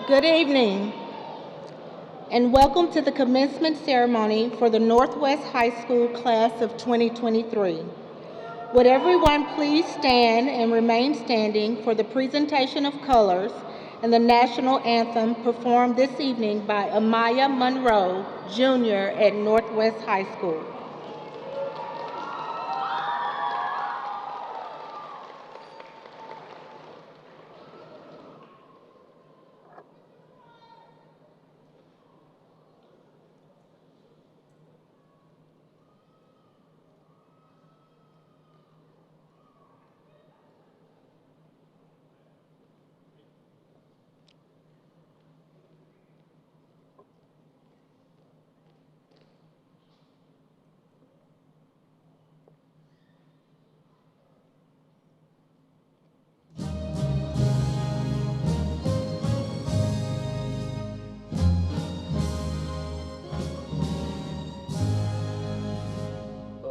Good evening, and welcome to the commencement ceremony for the Northwest High School class of 2023. Would everyone please stand and remain standing for the presentation of colors and the national anthem performed this evening by Amaya Monroe, Jr. at Northwest High School.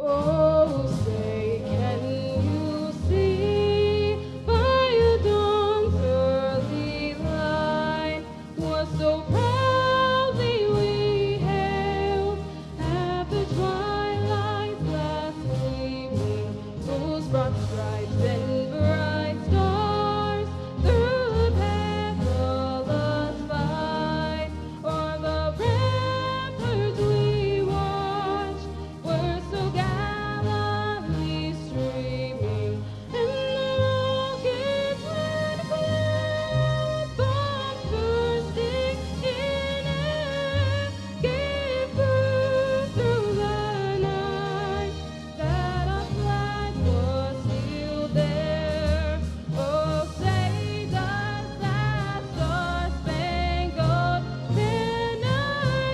Oh, say, can you see by the dawn's early light what so proudly we hailed at the twilight's last gleaming, whose broad stripes and bright stars through the perilous fight o'er the ramparts we watched were so gallantly streaming, and the rocket's red glare, bombs bursting in air, gave proof through the night that our flag was still there. Oh, say does that star-spangled banner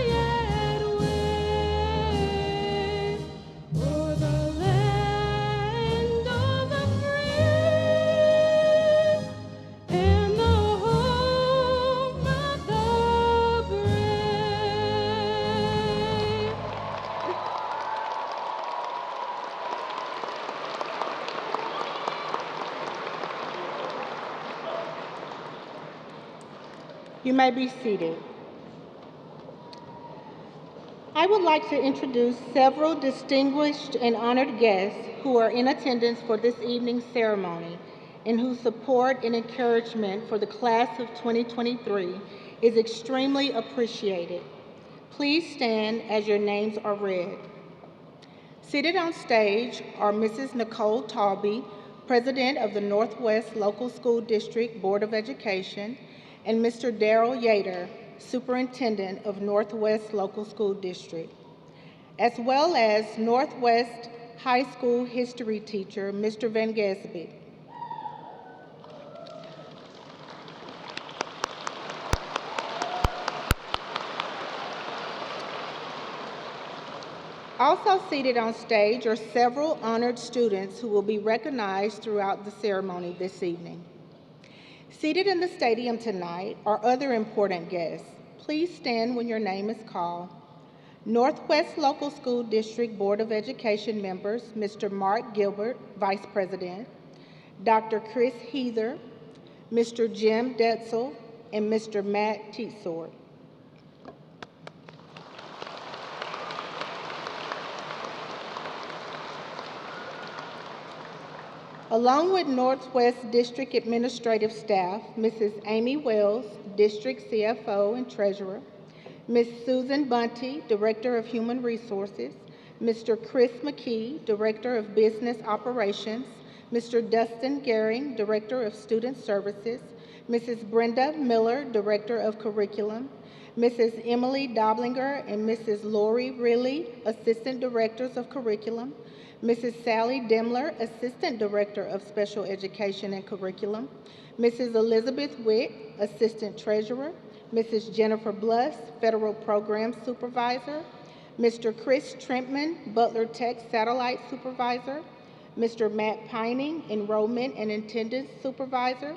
yet wave o'er the land of the free and the home of the brave? You may be seated. I would like to introduce several distinguished and honored guests who are in attendance for this evening's ceremony and whose support and encouragement for the class of 2023 is extremely appreciated. Please stand as your names are read. Seated on stage are Mrs. Nicole Talby, President of the Northwest Local School District Board of Education, and Mr. Darrell Yater, Superintendent of Northwest Local School District, as well as Northwest High School history teacher, Mr. Van Gesby. Also seated on stage are several honored students who will be recognized throughout the ceremony this evening. Seated in the stadium tonight are other important guests. Please stand when your name is called. Northwest Local School District Board of Education members, Mr. Mark Gilbert, Vice President, Dr. Chris Heather, Mr. Jim Detzel, and Mr. Matt Teetsort. Along with Northwest District Administrative Staff, Mrs. Amy Wells, District CFO and Treasurer, Ms. Susan Bunty, Director of Human Resources, Mr. Chris McKee, Director of Business Operations, Mr. Dustin Gehring, Director of Student Services, Mrs. Brenda Miller, Director of Curriculum, Mrs. Emily Doblinger and Mrs. Lori Riley, Assistant Directors of Curriculum, Mrs. Sally Demler, Assistant Director of Special Education and Curriculum, Mrs. Elizabeth Witt, Assistant Treasurer, Mrs. Jennifer Bluss, Federal Program Supervisor, Mr. Chris Trentman, Butler Tech Satellite Supervisor, Mr. Matt Pining, Enrollment and Attendance Supervisor,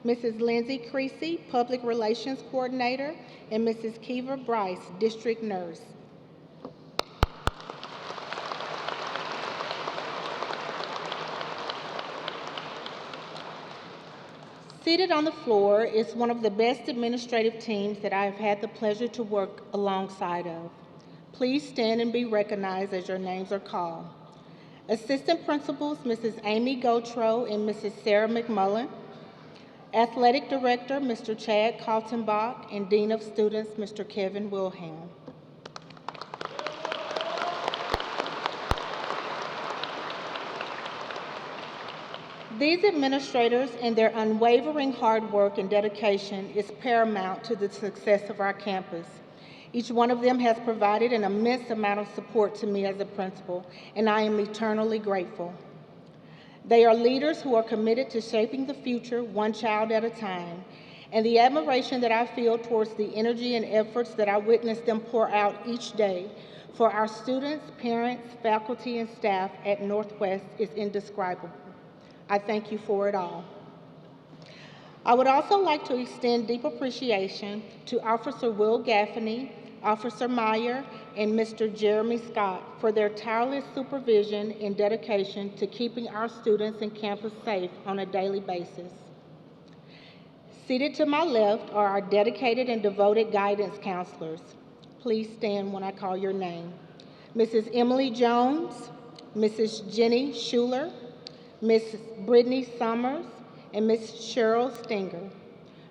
Mrs. Lindsay Creasy, Public Relations Coordinator, and Mrs. Kiva Bryce, District Nurse. Seated on the floor is one of the best administrative teams that I have had the pleasure to work alongside of. Please stand and be recognized as your names are called. Assistant Principals, Mrs. Amy Gotro and Mrs. Sarah McMullen. Athletic Director, Mr. Chad Kaltenbach, and Dean of Students, Mr. Kevin Wilhelm. These administrators and their unwavering hard work and dedication is paramount to the success of our campus. Each one of them has provided an immense amount of support to me as a principal, and I am eternally grateful. They are leaders who are committed to shaping the future one child at a time, and the admiration that I feel towards the energy and efforts that I witness them pour out each day for our students, parents, faculty, and staff at Northwest is indescribable. I thank you for it all. I would also like to extend deep appreciation to Officer Will Gaffney, Officer Meyer, and Mr. Jeremy Scott for their tireless supervision and dedication to keeping our students and campus safe on a daily basis. Seated to my left are our dedicated and devoted guidance counselors. Please stand when I call your name. Mrs. Emily Jones, Mrs. Jenny Schuler, Ms. Brittany Summers, and Ms. Cheryl Stinger.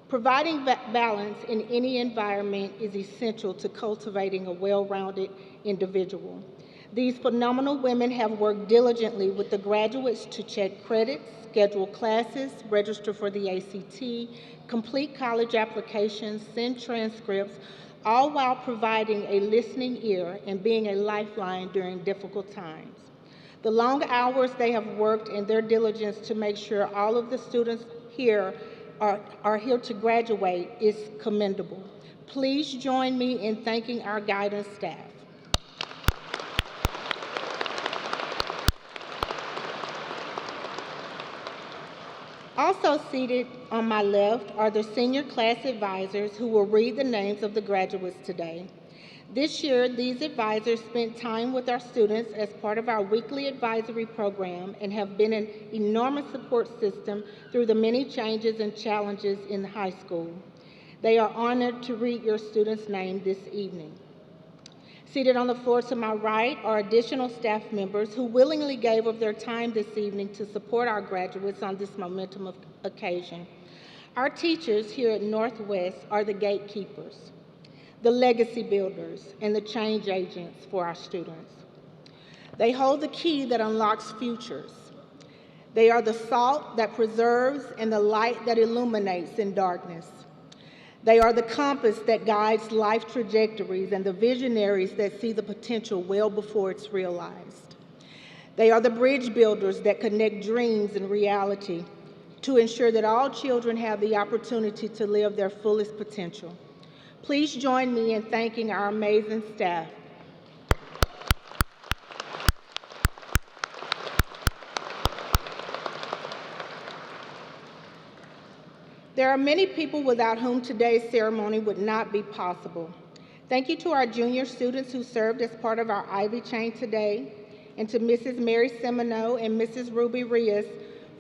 Providing balance in any environment is essential to cultivating a well-rounded individual. These phenomenal women have worked diligently with the graduates to check credits, schedule classes, register for the ACT, complete college applications, send transcripts, all while providing a listening ear and being a lifeline during difficult times. The long hours they have worked and their diligence to make sure all of the students here are here to graduate is commendable. Please join me in thanking our guidance staff. Also seated on my left are the senior class advisors who will read the names of the graduates today. This year, these advisors spent time with our students as part of our weekly advisory program and have been an enormous support system through the many changes and challenges in high school. They are honored to read your student's name this evening. Seated on the floor to my right are additional staff members who willingly gave of their time this evening to support our graduates on this momentum occasion. Our teachers here at Northwest are the gatekeepers, the legacy builders, and the change agents for our students. They hold the key that unlocks futures. They are the salt that preserves and the light that illuminates in darkness. They are the compass that guides life trajectories and the visionaries that see the potential well before it's realized. They are the bridge builders that connect dreams and reality to ensure that all children have the opportunity to live their fullest potential. Please join me in thanking our amazing staff. There are many people without whom today's ceremony would not be possible. Thank you to our junior students who served as part of our Ivy Chain today, and to Mrs. Mary Semino and Mrs. Ruby Rios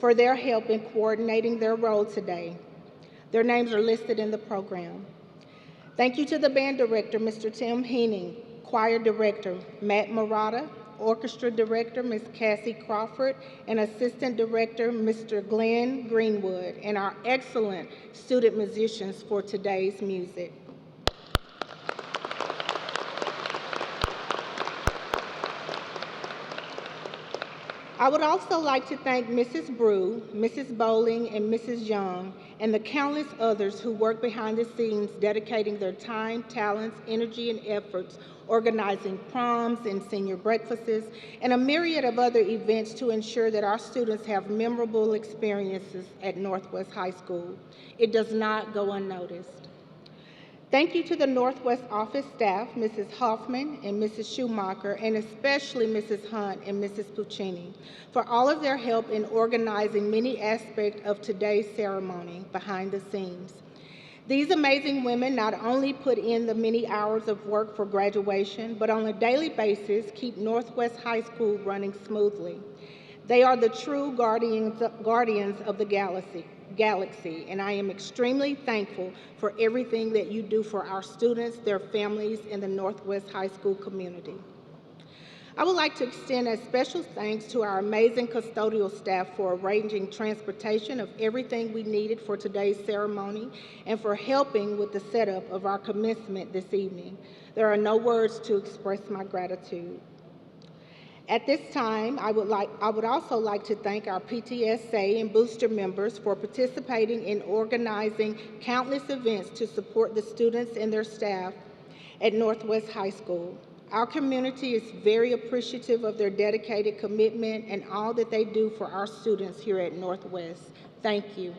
for their help in coordinating their role today. Their names are listed in the program. Thank you to the band director, Mr. Tim Heening, choir director, Matt Murata, orchestra director, Ms. Cassie Crawford, and assistant director, Mr. Glenn Greenwood, and our excellent student musicians for today's music. I would also like to thank Mrs. Brew, Mrs. Bowling, and Mrs. Young, and the countless others who work behind the scenes dedicating their time, talents, energy, and efforts organizing proms and senior breakfasts, and a myriad of other events to ensure that our students have memorable experiences at Northwest High School. It does not go unnoticed. Thank you to the Northwest office staff, Mrs. Hoffman and Mrs. Schumacher, and especially Mrs. Hunt and Mrs. Puccini, for all of their help in organizing many aspects of today's ceremony behind the scenes. These amazing women not only put in the many hours of work for graduation, but on a daily basis keep Northwest High School running smoothly. They are the true guardians of the galaxy, and I am extremely thankful for everything that you do for our students, their families, and the Northwest High School community. I would like to extend a special thanks to our amazing custodial staff for arranging transportation of everything we needed for today's ceremony and for helping with the setup of our commencement this evening. There are no words to express my gratitude. At this time, I would also like to thank our PTSA and booster members for participating in organizing countless events to support the students and their staff at Northwest High School. Our community is very appreciative of their dedicated commitment and all that they do for our students here at Northwest. Thank you.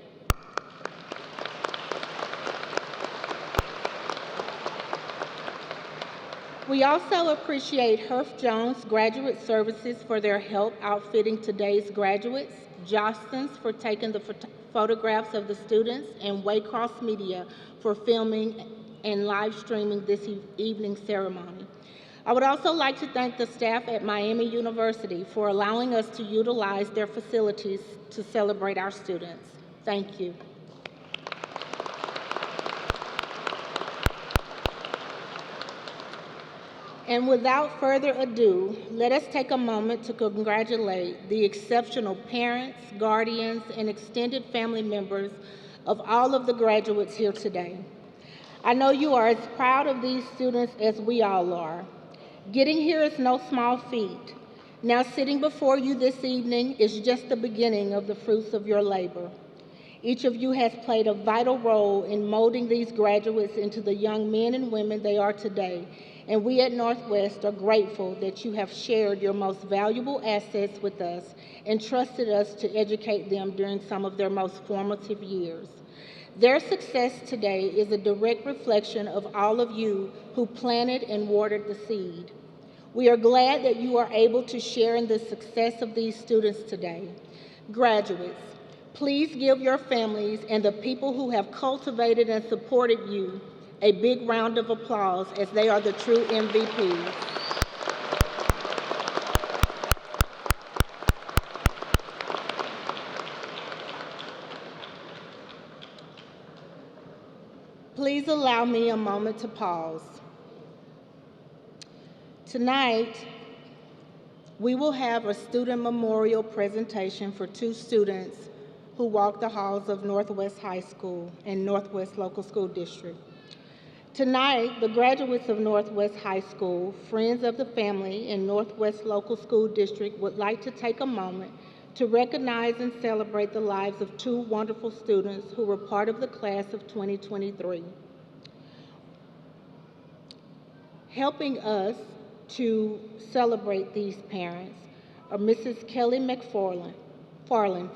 We also appreciate Herff Jones Graduate Services for their help outfitting today's graduates, Jostens for taking the photographs of the students, and Waycross Media for filming and live streaming this evening's ceremony. I would also like to thank the staff at Miami University for allowing us to utilize their facilities to celebrate our students. Thank you. And without further ado, let us take a moment to congratulate the exceptional parents, guardians, and extended family members of all of the graduates here today. I know you are as proud of these students as we all are. Getting here is no small feat. Now sitting before you this evening is just the beginning of the fruits of your labor. Each of you has played a vital role in molding these graduates into the young men and women they are today, and we at Northwest are grateful that you have shared your most valuable assets with us and trusted us to educate them during some of their most formative years. Their success today is a direct reflection of all of you who planted and watered the seed. We are glad that you are able to share in the success of these students today. Graduates, please give your families and the people who have cultivated and supported you a big round of applause, as they are the true MVPs. Please allow me a moment to pause. Tonight, we will have a student memorial presentation for two students who walked the halls of Northwest High School and Northwest Local School District. Tonight, the graduates of Northwest High School, friends of the family, and Northwest Local School District would like to take a moment to recognize and celebrate the lives of two wonderful students who were part of the class of 2023. Helping us to celebrate these parents are Mrs. Kelly McFarland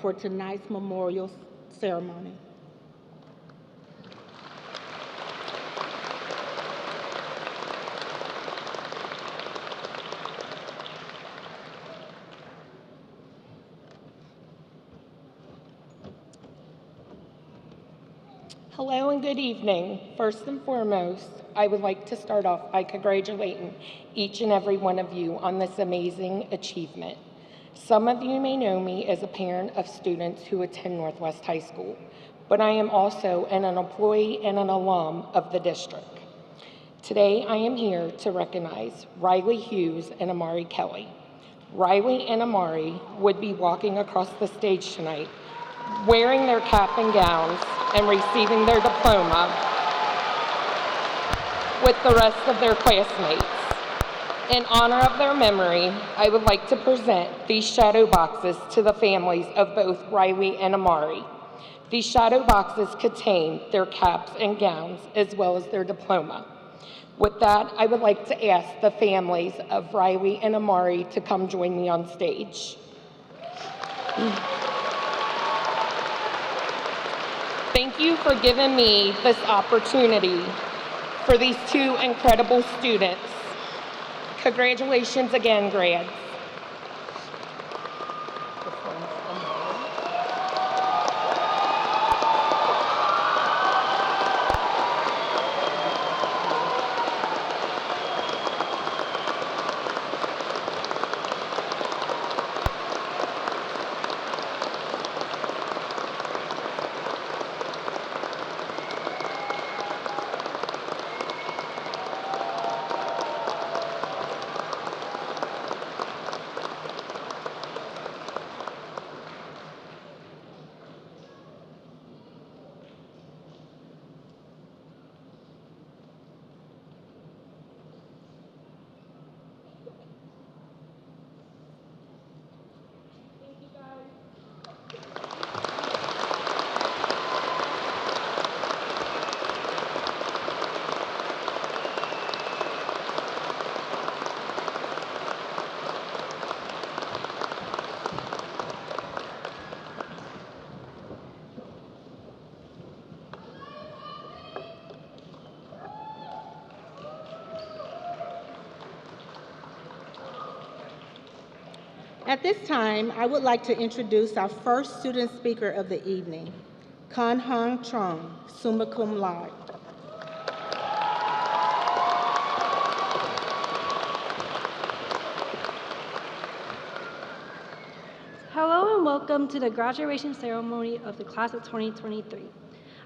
for tonight's memorial ceremony. Hello and good evening. First and foremost, I would like to start off by congratulating each and every one of you on this amazing achievement. Some of you may know me as a parent of students who attend Northwest High School, but I am also an employee and an alum of the district. Today, I am here to recognize Riley Hughes and Amari Kelly. Riley and Amari would be walking across the stage tonight wearing their cap and gowns and receiving their diploma with the rest of their classmates. In honor of their memory, I would like to present these shadow boxes to the families of both Riley and Amari. These shadow boxes contain their caps and gowns as well as their diploma. With that, I would like to ask the families of Riley and Amari to come join me on stage. Thank you for giving me this opportunity for these two incredible students. Congratulations again, grads. At this time, I would like to introduce our first student speaker of the evening, Kan Hong Trong, summa cum laude. Hello and welcome to the graduation ceremony of the class of 2023.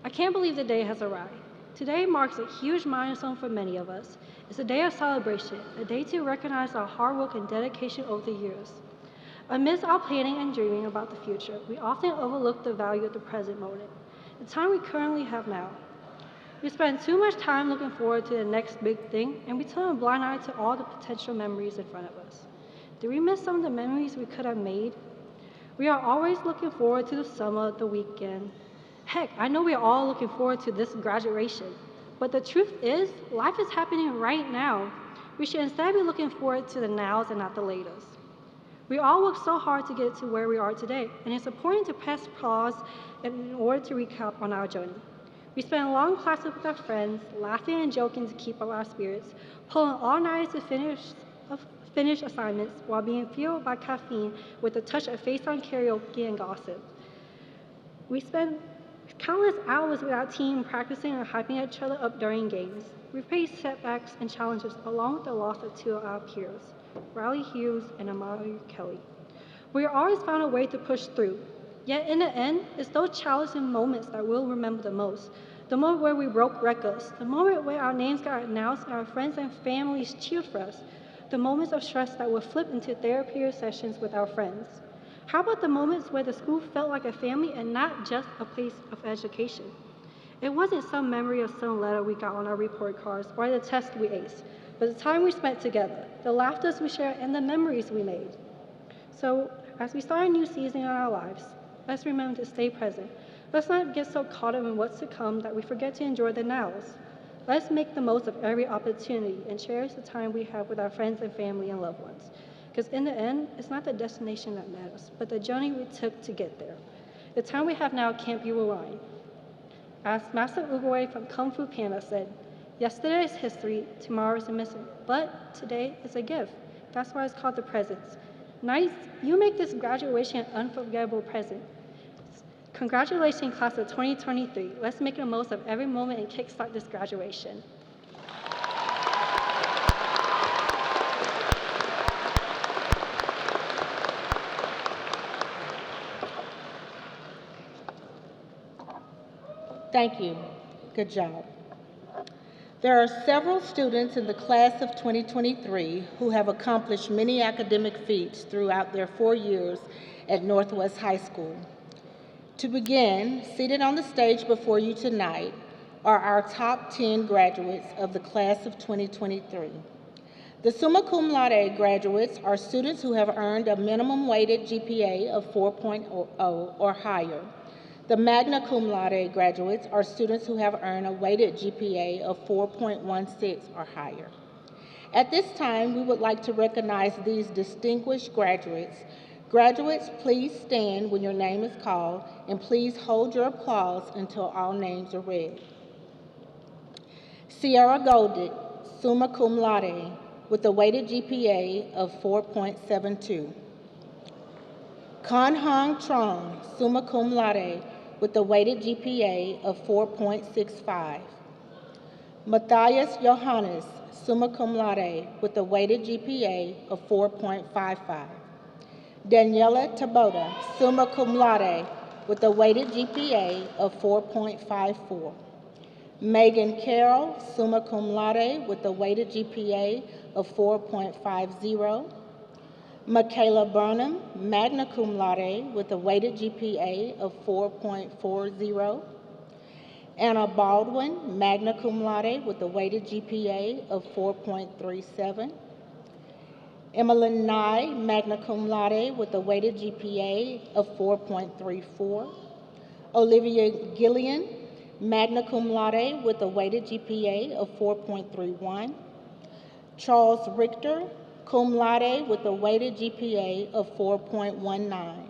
I can't believe the day has arrived. Today marks a huge milestone for many of us. It's a day of celebration, a day to recognize our hard work and dedication over the years. Amidst our planning and dreaming about the future, we often overlook the value of the present moment, the time we currently have now. We spend too much time looking forward to the next big thing, and we turn a blind eye to all the potential memories in front of us. Do we miss some of the memories we could have made? We are always looking forward to the summer, the weekend. Heck, I know we are all looking forward to this graduation. But the truth is, life is happening right now. We should instead be looking forward to the nows and not the laters. We all worked so hard to get to where we are today, and it's important to press pause in order to recap on our journey. We spent long classes with our friends, laughing and joking to keep up our spirits, pulling all night to finish assignments while being fueled by caffeine with a touch of face-on karaoke and gossip. We spent countless hours with our team practicing and hyping each other up during games. We faced setbacks and challenges along with the loss of two of our peers, Riley Hughes and Amari Kelly. We always found a way to push through. Yet in the end, it's those challenging moments that we'll remember the most. The moment where we broke records, the moment where our names got announced and our friends and families cheered for us, the moments of stress that would flip into therapy sessions with our friends. How about the moments where the school felt like a family and not just a place of education? It wasn't some memory of some letter we got on our report cards or the test we aced, but the time we spent together, the laughters we shared, and the memories we made. So, as we start a new season in our lives, let's remember to stay present. Let's not get so caught up in what's to come that we forget to enjoy the nows. Let's make the most of every opportunity and cherish the time we have with our friends and family and loved ones. Because in the end, it's not the destination that matters, but the journey we took to get there. The time we have now can't be rewind. As Master Oogway from Kung Fu Panda said, yesterday is history, tomorrow is a missing, but today is a gift. That's why it's called the present. Nice, you make this graduation an unforgettable present. Congratulations, class of 2023. Let's make the most of every moment and kickstart this graduation. Thank you. Good job. There are several students in the class of 2023 who have accomplished many academic feats throughout their 4 years at Northwest High School. To begin, seated on the stage before you tonight are our top 10 graduates of the class of 2023. The summa cum laude graduates are students who have earned a minimum weighted GPA of 4.0 or higher. The magna cum laude graduates are students who have earned a weighted GPA of 4.16 or higher. At this time, we would like to recognize these distinguished graduates. Graduates, please stand when your name is called, and please hold your applause until all names are read. Sierra Goldick, summa cum laude, with a weighted GPA of 4.72. Kan Hong Trong, summa cum laude, with a weighted GPA of 4.65. Matthias Johannes, summa cum laude, with a weighted GPA of 4.55. Daniela Tabota, summa cum laude, with a weighted GPA of 4.54. Megan Carroll, summa cum laude, with a weighted GPA of 4.50. Michaela Burnham, magna cum laude, with a weighted GPA of 4.40. Anna Baldwin, magna cum laude, with a weighted GPA of 4.37. Emmeline Nye, magna cum laude, with a weighted GPA of 4.34. Olivia Gillian, magna cum laude, with a weighted GPA of 4.31. Charles Richter, cum laude, with a weighted GPA of 4.19.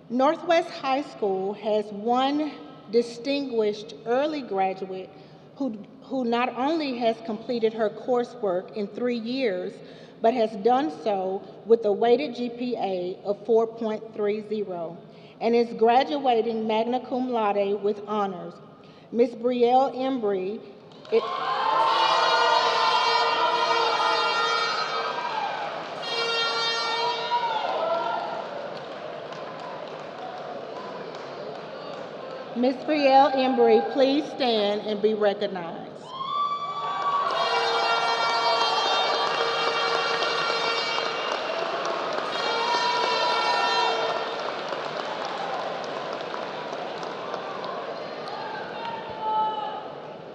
Northwest High School has one distinguished early graduate who not only has completed her coursework in 3 years, but has done so with a weighted GPA of 4.30 and is graduating magna cum laude with honors. Ms. Brielle Embry. Ms. Brielle Embry, please stand and be recognized.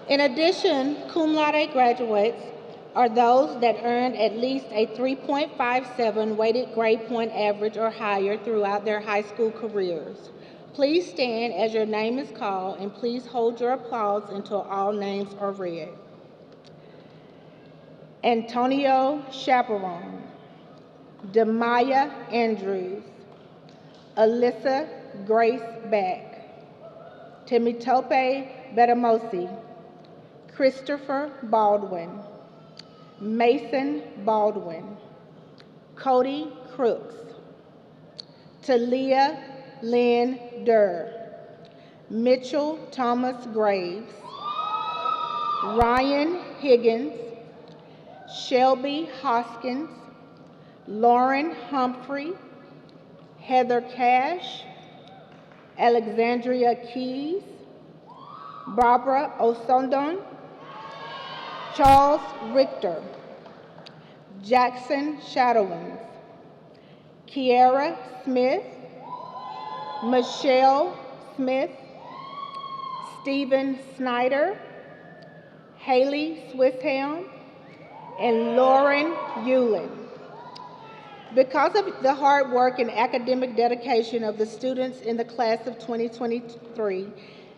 In addition, cum laude graduates are those that earned at least a 3.57 weighted grade point average or higher throughout their high school careers. Please stand as your name is called, and please hold your applause until all names are read. Antonio Chaperon, Demaya Andrews, Alyssa Grace Beck, Temitope Betamosi, Christopher Baldwin, Mason Baldwin, Cody Crooks, Talia Lynn Durr, Mitchell Thomas Graves, Ryan Higgins, Shelby Hoskins, Lauren Humphrey, Heather Cash, Alexandria Keys, Barbara Osondon, Charles Richter, Jackson Shadowins, Kiara Smith, Michelle Smith, Stephen Snyder, Haley Swisshelm, and Lauren Hewlin. Because of the hard work and academic dedication of the students in the class of 2023,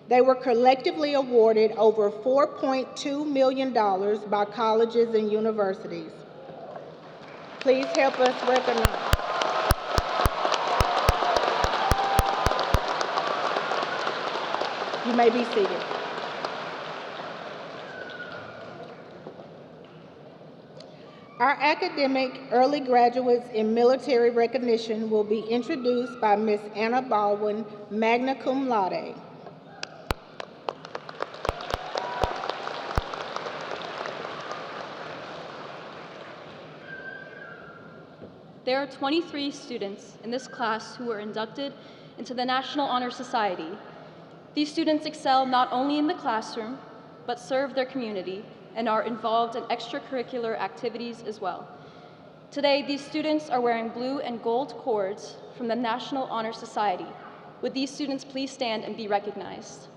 they were collectively awarded over $4.2 million by colleges and universities. Please help us recognize. You may be seated. Our academic early graduates in military recognition will be introduced by Ms. Anna Baldwin, magna cum laude. There are 23 students in this class who were inducted into the National Honor Society. These students excel not only in the classroom, but serve their community and are involved in extracurricular activities as well. Today, these students are wearing blue and gold cords from the National Honor Society. Would these students please stand and be recognized?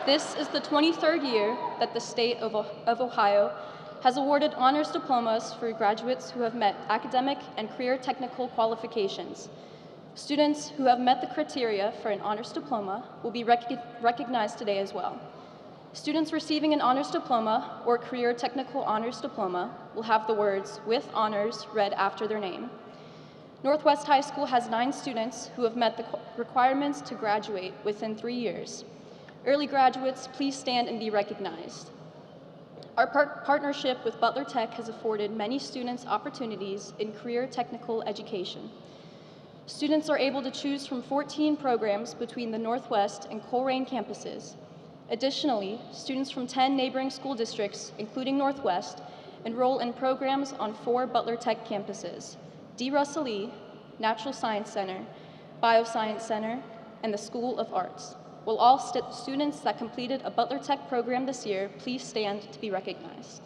This is the 23rd year that the state of Ohio has awarded honors diplomas for graduates who have met academic and career technical qualifications. Students who have met the criteria for an honors diploma will be recognized today as well. Students receiving an honors diploma or career technical honors diploma will have the words "with honors" read after their name. Northwest High School has 9 students who have met the requirements to graduate within 3 years. Early graduates, please stand and be recognized. Our partnership with Butler Tech has afforded many students opportunities in career technical education. Students are able to choose from 14 programs between the Northwest and Colerain campuses. Additionally, students from 10 neighboring school districts, including Northwest, enroll in programs on 4 Butler Tech campuses: D. Russell Lee, Natural Science Center, Bioscience Center, and the School of Arts. Will all students that completed a Butler Tech program this year please stand to be recognized?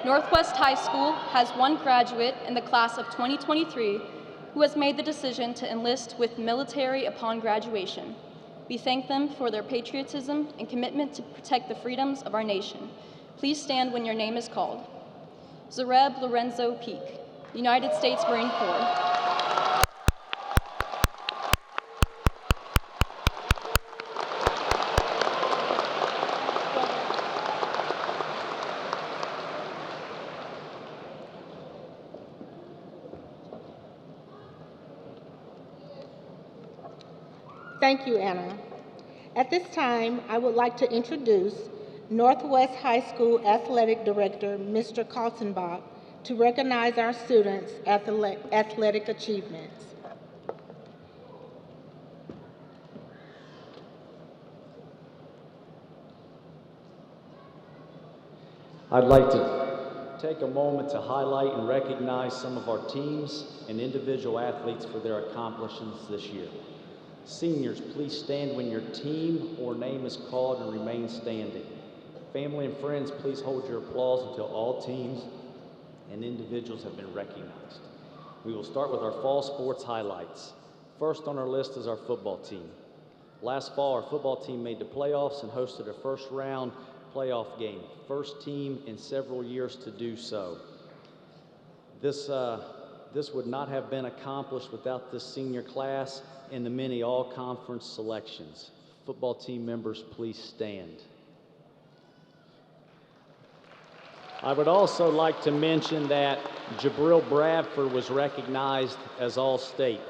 Northwest High School has 1 graduate in the class of 2023 who has made the decision to enlist with military upon graduation. We thank them for their patriotism and commitment to protect the freedoms of our nation. Please stand when your name is called. Zareb Lorenzo Peak, United States Marine Corps. Thank you, Anna. At this time, I would like to introduce Northwest High School Athletic Director, Mr. Kaltenbach, to recognize our students' athletic achievements. I'd like to take a moment to highlight and recognize some of our teams and individual athletes for their accomplishments this year. Seniors, please stand when your team or name is called and remain standing. Family and friends, please hold your applause until all teams and individuals have been recognized. We will start with our fall sports highlights. First on our list is our football team. Last fall, our football team made the playoffs and hosted a first round playoff game. First team in several years to do so. This would not have been accomplished without this senior class and the many all-conference selections. Football team members, please stand. I would also like to mention that Jabril Bradford was recognized as All-State.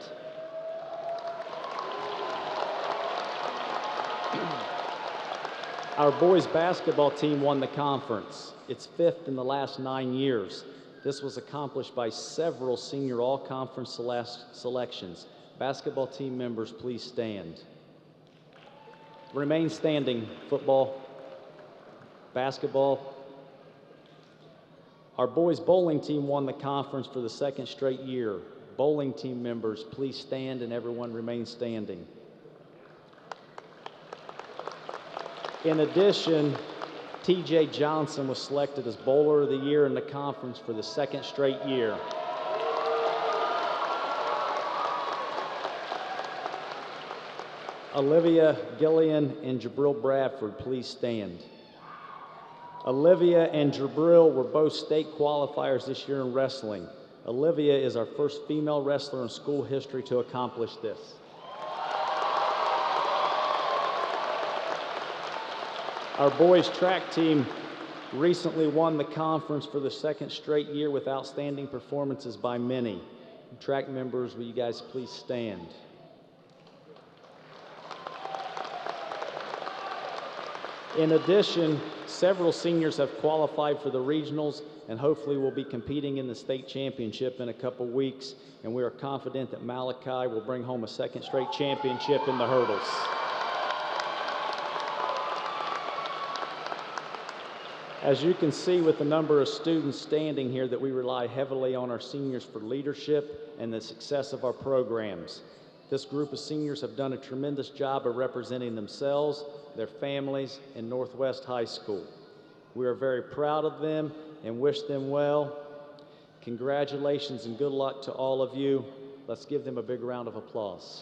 Our boys basketball team won the conference. It's fifth in the last 9 years. This was accomplished by several senior all-conference selections. Basketball team members, please stand. Remain standing, football, basketball. Our boys bowling team won the conference for the second straight year. Bowling team members, please stand and everyone remain standing. In addition, TJ Johnson was selected as Bowler of the Year in the conference for the second straight year. Olivia Gillian and Jabril Bradford, please stand. Olivia and Jabril were both state qualifiers this year in wrestling. Olivia is our first female wrestler in school history to accomplish this. Our boys track team recently won the conference for the second straight year with outstanding performances by many. Track members, will you guys please stand? In addition, several seniors have qualified for the regionals and hopefully will be competing in the state championship in a couple weeks, and we are confident that Malachi will bring home a second straight championship in the hurdles. As you can see with the number of students standing here that we rely heavily on our seniors for leadership and the success of our programs. This group of seniors have done a tremendous job of representing themselves, their families, and Northwest High School. We are very proud of them and wish them well. Congratulations and good luck to all of you. Let's give them a big round of applause.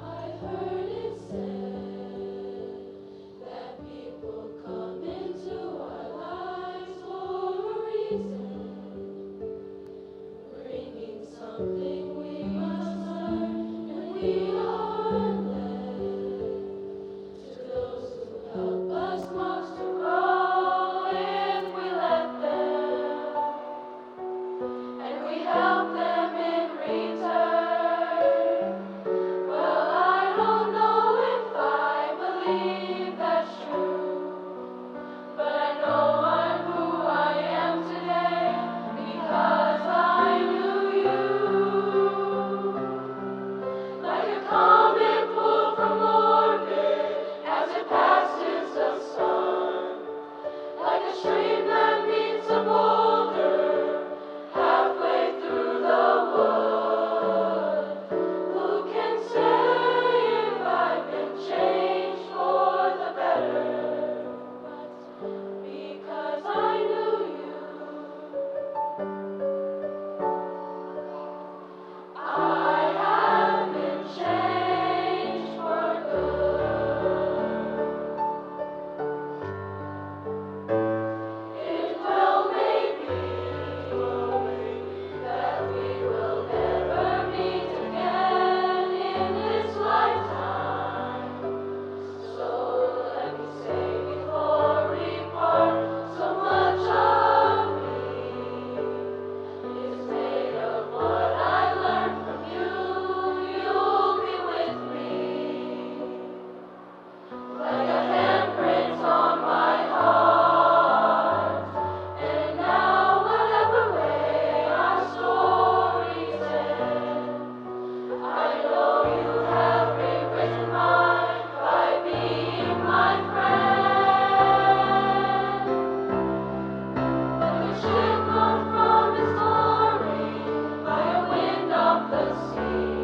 I've heard it said that people come into our lives for a reason, bringing something we must learn, and we are led to those who help us most to grow if we let them, and we help them in return. Well, I don't know if I believe that's true, but I know I'm who I am today because I knew you. Like a comet pulled from orbit as it passes the sun, like a stream that meets a boulder halfway through the wood. Who can say if I've been changed for the better? But because I knew you, I have been changed for good. It will make me that we will never meet again in this lifetime. So let me say before we part, so much of me is made of what I learned from you. You'll be with me, like a handprint on my heart. And now, whatever way our stories end, I know you have rewritten mine by being my friend. Like a ship blown from its glory by a wind off the sea,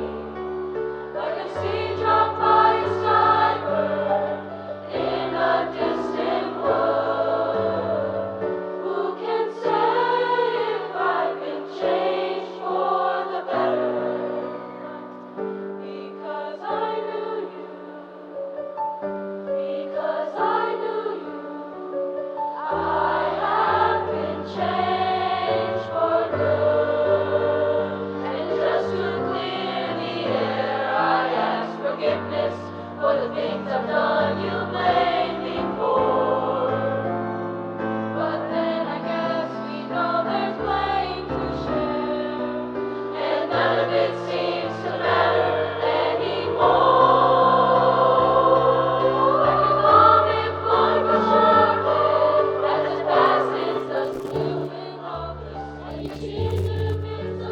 like a seed dropped by a skybird in a distant wood. Who can say if I've been changed for the better? Because I knew you, because I knew you, I have been changed for good. And just to clear the air, I ask forgiveness for the things I've done you blame me for. But then I guess we know there's blame to share, and none of it seems to matter anymore. Like a comet flowing for Charlotte as it passes the sluicing of the sea. She's in the midst of a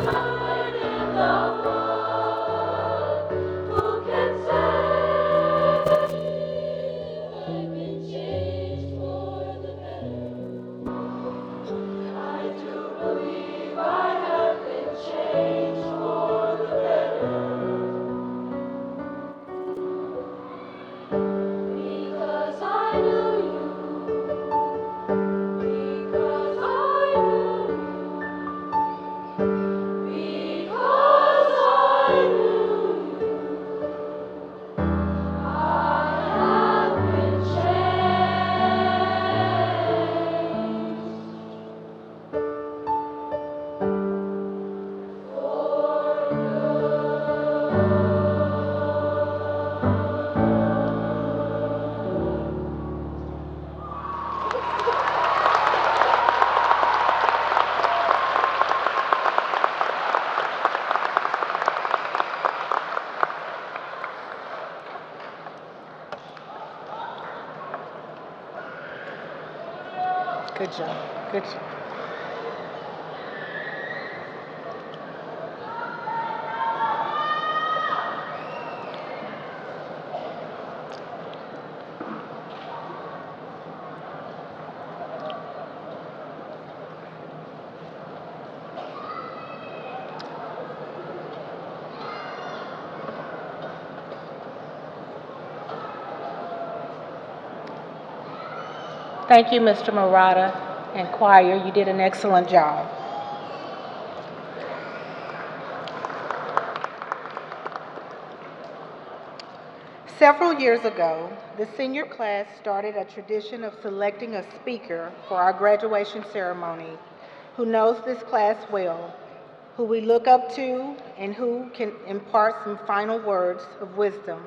bird in the wood. Who can say I've been changed for the better? I do believe I have been changed for the better. Because I knew you, because I knew you, because I knew you, I have been changed for Good job. Good job. Thank you, Mr. Murata, and choir, you did an excellent job. Several years ago, the senior class started a tradition of selecting a speaker for our graduation ceremony who knows this class well, who we look up to, and who can impart some final words of wisdom.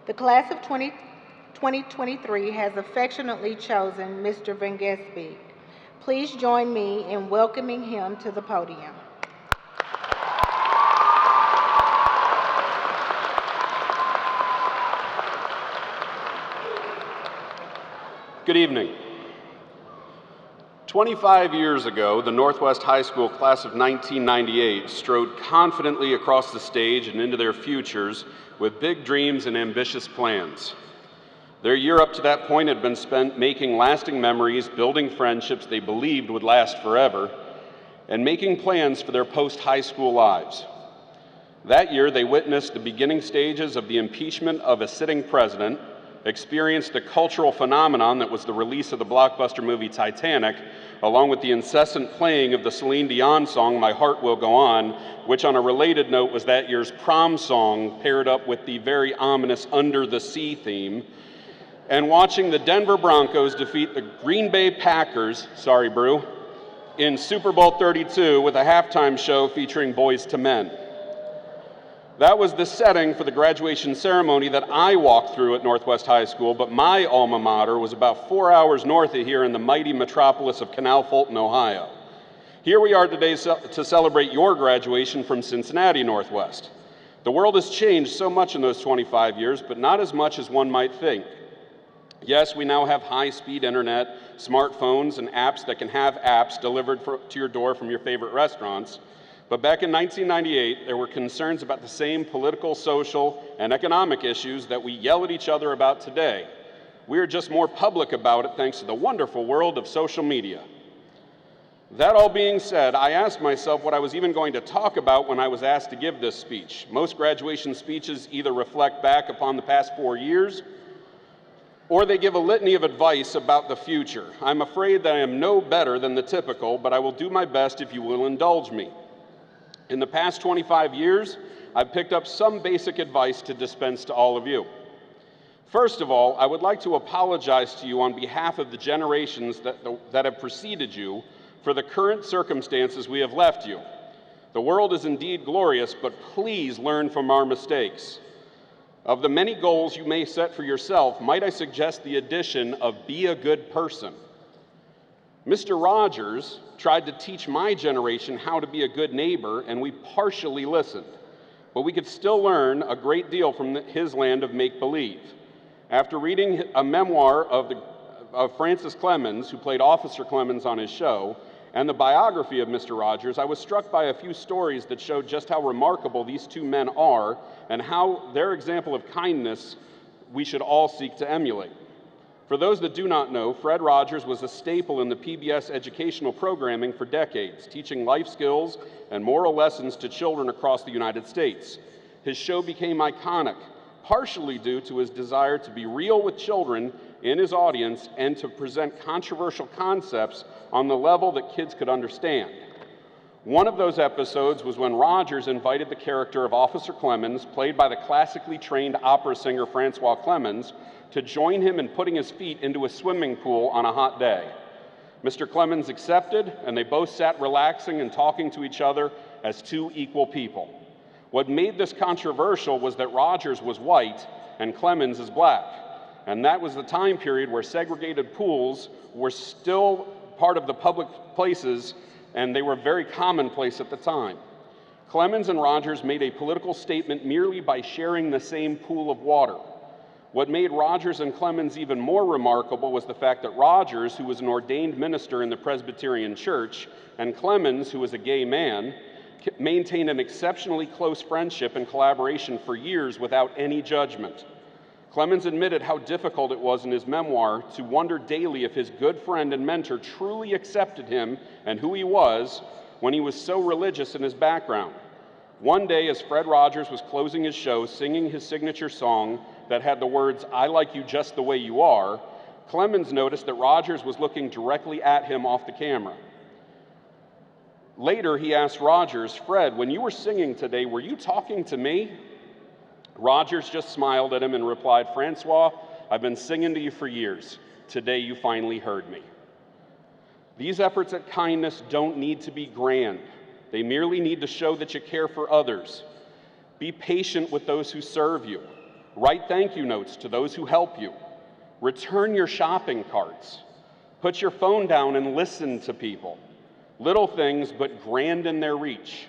The class of 2023 has affectionately chosen Mr. Van Gesbeek. Please join me in welcoming him to the podium. Good evening. 25 years ago, the Northwest High School class of 1998 strode confidently across the stage and into their futures with big dreams and ambitious plans. Their year up to that point had been spent making lasting memories, building friendships they believed would last forever, and making plans for their post-high school lives. That year, they witnessed the beginning stages of the impeachment of a sitting president, experienced the cultural phenomenon that was the release of the blockbuster movie Titanic, along with the incessant playing of the Celine Dion song My Heart Will Go On, which on a related note was that year's prom song paired up with the very ominous Under the Sea theme, and watching the Denver Broncos defeat the Green Bay Packers, sorry Brew, in Super Bowl 32 with a halftime show featuring Boyz II Men. That was the setting for the graduation ceremony that I walked through at Northwest High School, but my alma mater was about 4 hours north of here in the mighty metropolis of Canal Fulton, Ohio. Here we are today to celebrate your graduation from Cincinnati Northwest. The world has changed so much in those 25 years, but not as much as one might think. Yes, we now have high-speed internet, smartphones, and apps that can have apps delivered to your door from your favorite restaurants. But back in 1998, there were concerns about the same political, social, and economic issues that we yell at each other about today. We are just more public about it thanks to the wonderful world of social media. That all being said, I asked myself what I was even going to talk about when I was asked to give this speech. Most graduation speeches either reflect back upon the past 4 years, or they give a litany of advice about the future. I'm afraid that I am no better than the typical, but I will do my best if you will indulge me. In the past 25 years, I've picked up some basic advice to dispense to all of you. First of all, I would like to apologize to you on behalf of the generations that have preceded you for the current circumstances we have left you. The world is indeed glorious, but please learn from our mistakes. Of the many goals you may set for yourself, might I suggest the addition of be a good person. Mr. Rogers tried to teach my generation how to be a good neighbor, and we partially listened. But we could still learn a great deal from his land of make-believe. After reading a memoir of Francis Clemens, who played Officer Clemens on his show, and the biography of Mr. Rogers, I was struck by a few stories that showed just how remarkable these two men are and how their example of kindness we should all seek to emulate. For those that do not know, Fred Rogers was a staple in the PBS educational programming for decades, teaching life skills and moral lessons to children across the United States. His show became iconic, partially due to his desire to be real with children in his audience and to present controversial concepts on the level that kids could understand. One of those episodes was when Rogers invited the character of Officer Clemens, played by the classically trained opera singer Francois Clemens, to join him in putting his feet into a swimming pool on a hot day. Mr. Clemens accepted, and they both sat relaxing and talking to each other as two equal people. What made this controversial was that Rogers was white and Clemens is black, and that was the time period where segregated pools were still part of the public places, and they were very commonplace at the time. Clemens and Rogers made a political statement merely by sharing the same pool of water. What made Rogers and Clemens even more remarkable was the fact that Rogers, who was an ordained minister in the Presbyterian Church, and Clemens, who was a gay man, maintained an exceptionally close friendship and collaboration for years without any judgment. Clemens admitted how difficult it was in his memoir to wonder daily if his good friend and mentor truly accepted him and who he was when he was so religious in his background. One day, as Fred Rogers was closing his show, singing his signature song that had the words, "I like you just the way you are," Clemens noticed that Rogers was looking directly at him off the camera. Later, he asked Rogers, "Fred, when you were singing today, were you talking to me?" Rogers just smiled at him and replied, "Francois, I've been singing to you for years. Today you finally heard me." These efforts at kindness don't need to be grand. They merely need to show that you care for others. Be patient with those who serve you. Write thank you notes to those who help you. Return your shopping carts. Put your phone down and listen to people. Little things, but grand in their reach.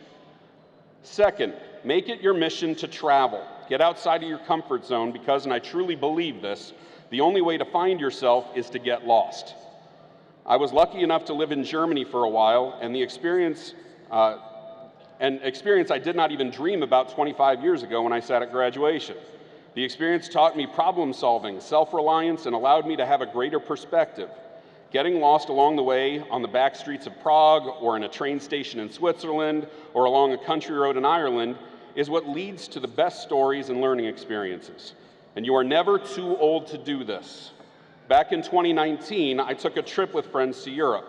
Second, make it your mission to travel. Get outside of your comfort zone because, and I truly believe this, the only way to find yourself is to get lost. I was lucky enough to live in Germany for a while, and the experience I did not even dream about 25 years ago when I sat at graduation. The experience taught me problem solving, self-reliance, and allowed me to have a greater perspective. Getting lost along the way on the back streets of Prague, or in a train station in Switzerland, or along a country road in Ireland is what leads to the best stories and learning experiences. And you are never too old to do this. Back in 2019, I took a trip with friends to Europe.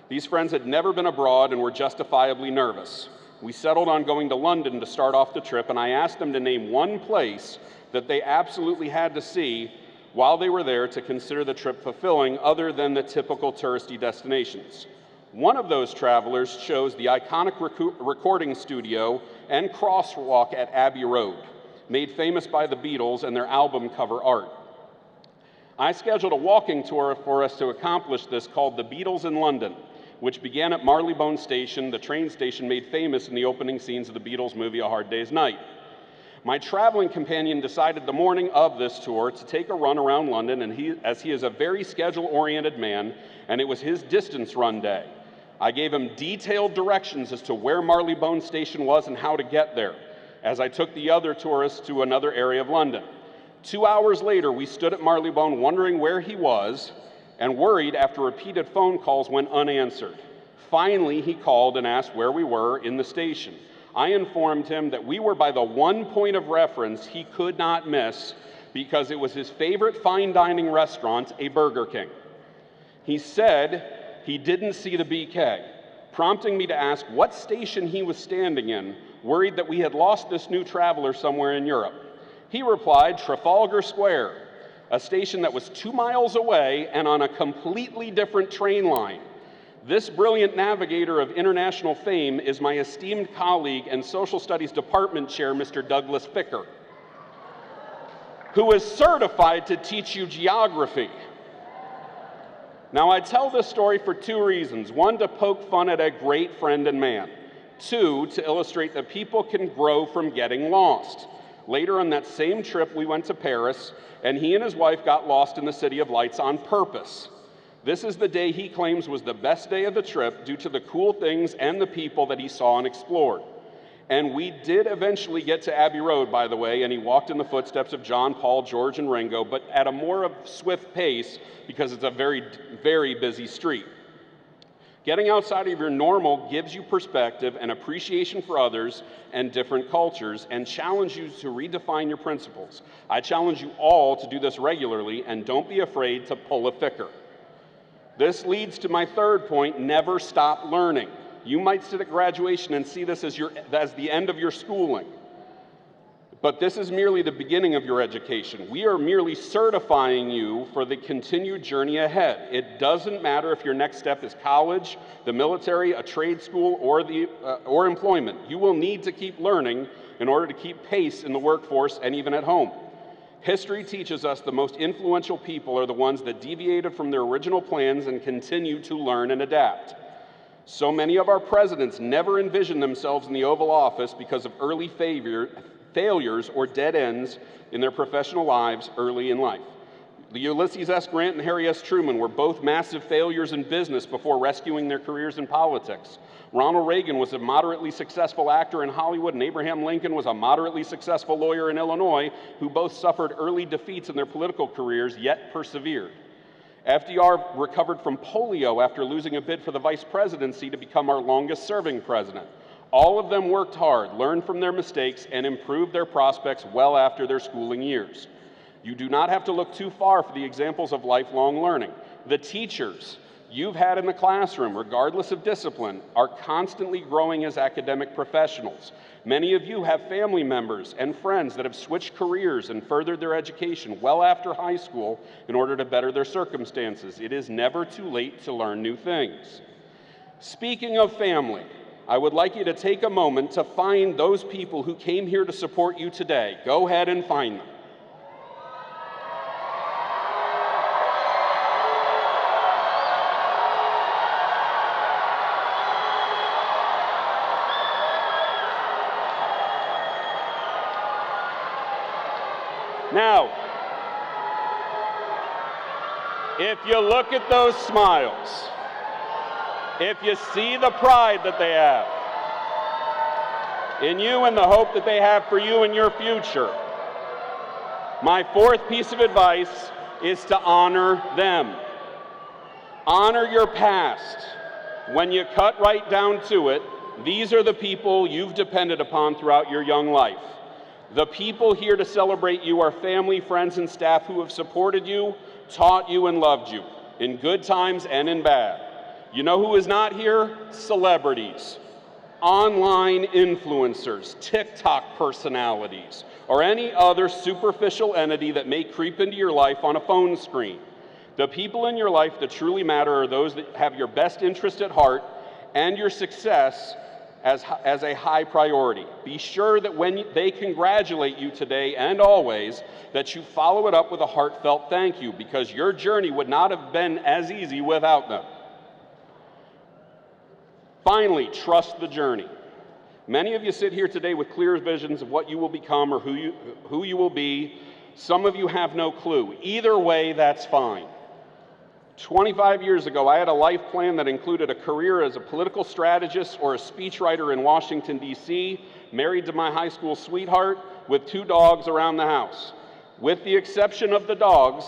These friends had never been abroad and were justifiably nervous. We settled on going to London to start off the trip, and I asked them to name one place that they absolutely had to see while they were there to consider the trip fulfilling, other than the typical touristy destinations. One of those travelers chose the iconic recording studio and crosswalk at Abbey Road, made famous by the Beatles and their album cover art. I scheduled a walking tour for us to accomplish this called The Beatles in London, which began at Marylebone Station, the train station made famous in the opening scenes of the Beatles movie A Hard Day's Night. My traveling companion decided the morning of this tour to take a run around London, and as he is a very schedule-oriented man, and it was his distance run day. I gave him detailed directions as to where Marylebone Station was and how to get there, as I took the other tourists to another area of London. 2 hours later, we stood at Marylebone wondering where he was and worried after repeated phone calls went unanswered. Finally, he called and asked where we were in the station. I informed him that we were by the one point of reference he could not miss because it was his favorite fine dining restaurant, a Burger King. He said he didn't see the BK, prompting me to ask what station he was standing in, worried that we had lost this new traveler somewhere in Europe. He replied, Trafalgar Square, a station that was 2 miles away and on a completely different train line. This brilliant navigator of international fame is my esteemed colleague and Social Studies Department Chair, Mr. Douglas Ficker, who is certified to teach you geography. Now, I tell this story for 2 reasons. 1, to poke fun at a great friend and man. 2, to illustrate that people can grow from getting lost. Later on that same trip, we went to Paris, and he and his wife got lost in the City of Lights on purpose. This is the day he claims was the best day of the trip due to the cool things and the people that he saw and explored. And we did eventually get to Abbey Road, by the way, and he walked in the footsteps of John, Paul, George, and Ringo, but at a more of swift pace because it's a very, very busy street. Getting outside of your normal gives you perspective and appreciation for others and different cultures and challenges you to redefine your principles. I challenge you all to do this regularly and don't be afraid to pull a Ficker. This leads to my third point, never stop learning. You might sit at graduation and see this as the end of your schooling, but this is merely the beginning of your education. We are merely certifying you for the continued journey ahead. It doesn't matter if your next step is college, the military, a trade school, or employment. You will need to keep learning in order to keep pace in the workforce and even at home. History teaches us the most influential people are the ones that deviated from their original plans and continue to learn and adapt. So many of our presidents never envisioned themselves in the Oval Office because of early failures or dead ends in their professional lives early in life. The Ulysses S. Grant and Harry S. Truman were both massive failures in business before rescuing their careers in politics. Ronald Reagan was a moderately successful actor in Hollywood, and Abraham Lincoln was a moderately successful lawyer in Illinois, who both suffered early defeats in their political careers, yet persevered. FDR recovered from polio after losing a bid for the vice presidency to become our longest-serving president. All of them worked hard, learned from their mistakes, and improved their prospects well after their schooling years. You do not have to look too far for the examples of lifelong learning. The teachers you've had in the classroom, regardless of discipline, are constantly growing as academic professionals. Many of you have family members and friends that have switched careers and furthered their education well after high school in order to better their circumstances. It is never too late to learn new things. Speaking of family, I would like you to take a moment to find those people who came here to support you today. Go ahead and find them. Now, if you look at those smiles, if you see the pride that they have in you and the hope that they have for you and your future, my fourth piece of advice is to honor them. Honor your past. When you cut right down to it, these are the people you've depended upon throughout your young life. The people here to celebrate you are family, friends, and staff who have supported you, taught you, and loved you, in good times and in bad. You know who is not here? Celebrities, online influencers, TikTok personalities, or any other superficial entity that may creep into your life on a phone screen. The people in your life that truly matter are those that have your best interest at heart and your success as a high priority. Be sure that when they congratulate you today and always, that you follow it up with a heartfelt thank you, because your journey would not have been as easy without them. Finally, trust the journey. Many of you sit here today with clear visions of what you will become or who you will be. Some of you have no clue. Either way, that's fine. 25 years ago, I had a life plan that included a career as a political strategist or a speechwriter in Washington, D.C., married to my high school sweetheart, with 2 dogs around the house. With the exception of the dogs,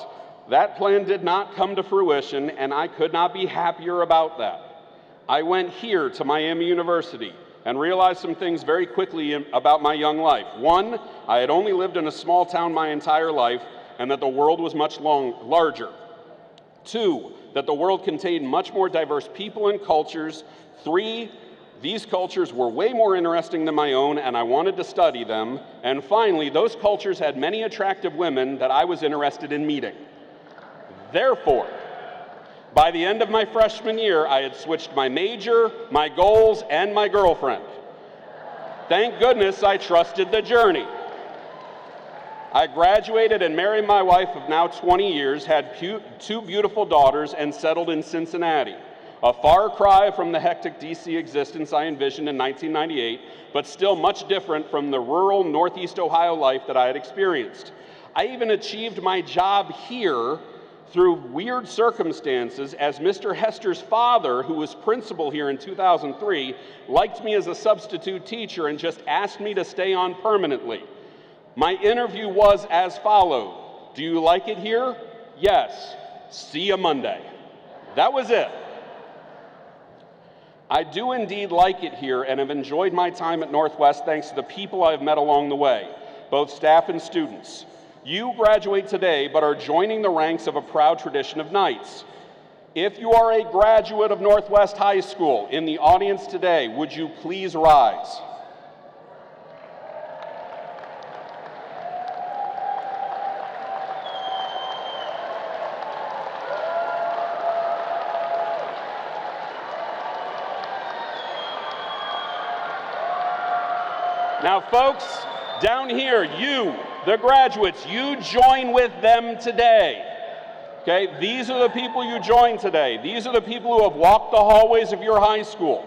that plan did not come to fruition, and I could not be happier about that. I went here to Miami University and realized some things very quickly about my young life. One, I had only lived in a small town my entire life, and that the world was much larger. 2, that the world contained much more diverse people and cultures. 3, these cultures were way more interesting than my own, and I wanted to study them. And finally, those cultures had many attractive women that I was interested in meeting. Therefore, by the end of my freshman year, I had switched my major, my goals, and my girlfriend. Thank goodness I trusted the journey. I graduated and married my wife of now 20 years, had 2 beautiful daughters, and settled in Cincinnati. A far cry from the hectic DC existence I envisioned in 1998, but still much different from the rural Northeast Ohio life that I had experienced. I even achieved my job here through weird circumstances, as Mr. Hester's father, who was principal here in 2003, liked me as a substitute teacher and just asked me to stay on permanently. My interview was as followed. Do you like it here? Yes. See you Monday. That was it. I do indeed like it here and have enjoyed my time at Northwest thanks to the people I've met along the way, both staff and students. You graduate today but are joining the ranks of a proud tradition of Knights. If you are a graduate of Northwest High School in the audience today, would you please rise? Now, folks, down here, you, the graduates, you join with them today. Okay, these are the people you join today. These are the people who have walked the hallways of your high school.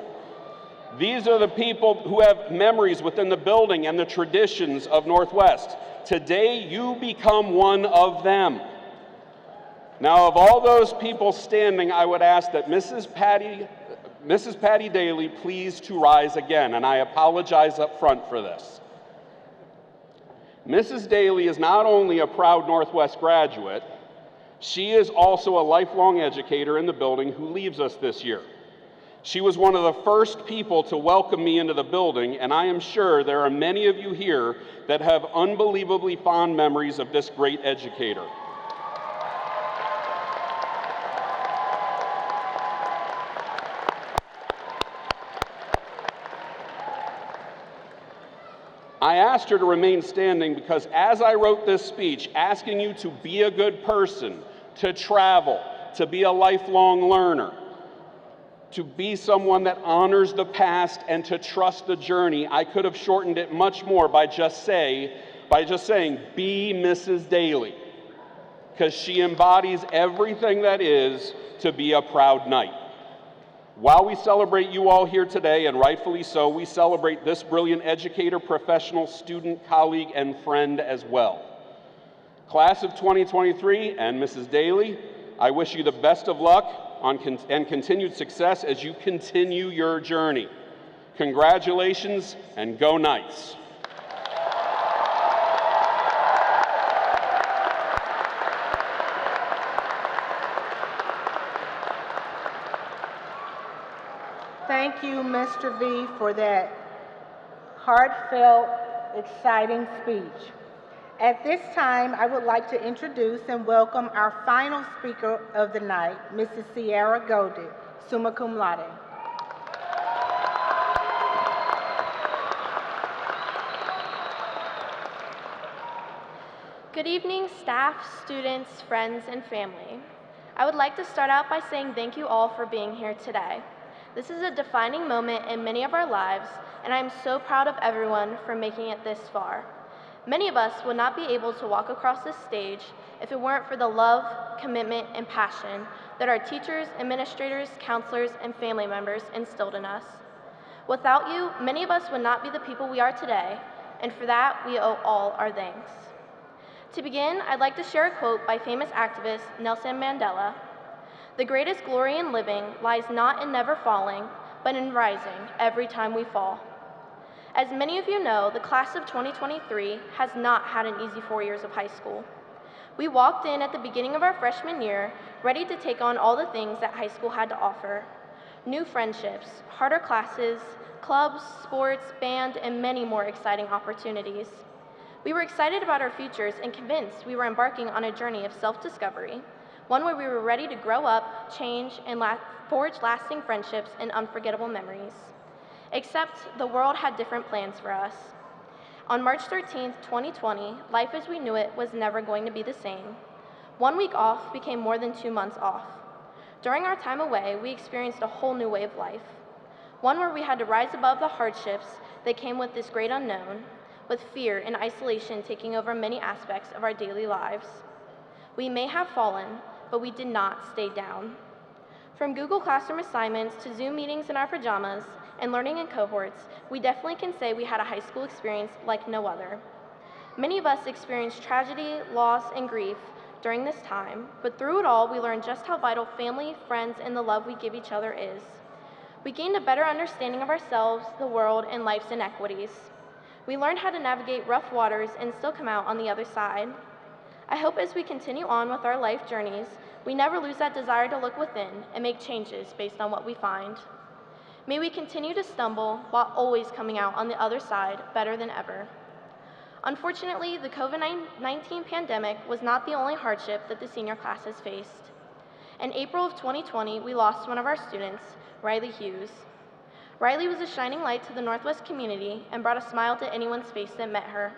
These are the people who have memories within the building and the traditions of Northwest. Today, you become one of them. Now, of all those people standing, I would ask that Mrs. Patty Daly please to rise again, and I apologize up front for this. Mrs. Daly is not only a proud Northwest graduate, she is also a lifelong educator in the building who leaves us this year. She was one of the first people to welcome me into the building, and I am sure there are many of you here that have unbelievably fond memories of this great educator. I asked her to remain standing because as I wrote this speech, asking you to be a good person, to travel, to be a lifelong learner, to be someone that honors the past and to trust the journey, I could have shortened it much more by just saying, be Mrs. Daly, because she embodies everything that is to be a proud knight. While we celebrate you all here today, and rightfully so, we celebrate this brilliant educator, professional, student, colleague, and friend as well. Class of 2023 and Mrs. Daly, I wish you the best of luck and continued success as you continue your journey. Congratulations and go Knights. Thank you, Mr. V, for that heartfelt, exciting speech. At this time, I would like to introduce and welcome our final speaker of the night, Mrs. Sierra Golden, summa cum laude. Good evening, staff, students, friends, and family. I would like to start out by saying thank you all for being here today. This is a defining moment in many of our lives, and I am so proud of everyone for making it this far. Many of us would not be able to walk across this stage if it weren't for the love, commitment, and passion that our teachers, administrators, counselors, and family members instilled in us. Without you, many of us would not be the people we are today, and for that, we owe all our thanks. To begin, I'd like to share a quote by famous activist Nelson Mandela. "The greatest glory in living lies not in never falling, but in rising every time we fall." As many of you know, the class of 2023 has not had an easy 4 years of high school. We walked in at the beginning of our freshman year, ready to take on all the things that high school had to offer. New friendships, harder classes, clubs, sports, band, and many more exciting opportunities. We were excited about our futures and convinced we were embarking on a journey of self-discovery, one where we were ready to grow up, change, and forge lasting friendships and unforgettable memories. Except the world had different plans for us. On March 13th, 2020, life as we knew it was never going to be the same. 1 week off became more than 2 months off. During our time away, we experienced a whole new way of life, one where we had to rise above the hardships that came with this great unknown, with fear and isolation taking over many aspects of our daily lives. We may have fallen, but we did not stay down. From Google Classroom assignments to Zoom meetings in our pajamas and learning in cohorts, we definitely can say we had a high school experience like no other. Many of us experienced tragedy, loss, and grief during this time, but through it all, we learned just how vital family, friends, and the love we give each other is. We gained a better understanding of ourselves, the world, and life's inequities. We learned how to navigate rough waters and still come out on the other side. I hope as we continue on with our life journeys, we never lose that desire to look within and make changes based on what we find. May we continue to stumble while always coming out on the other side better than ever. Unfortunately, the COVID-19 pandemic was not the only hardship that the senior class has faced. In April of 2020, we lost one of our students, Riley Hughes. Riley was a shining light to the Northwest community and brought a smile to anyone's face that met her.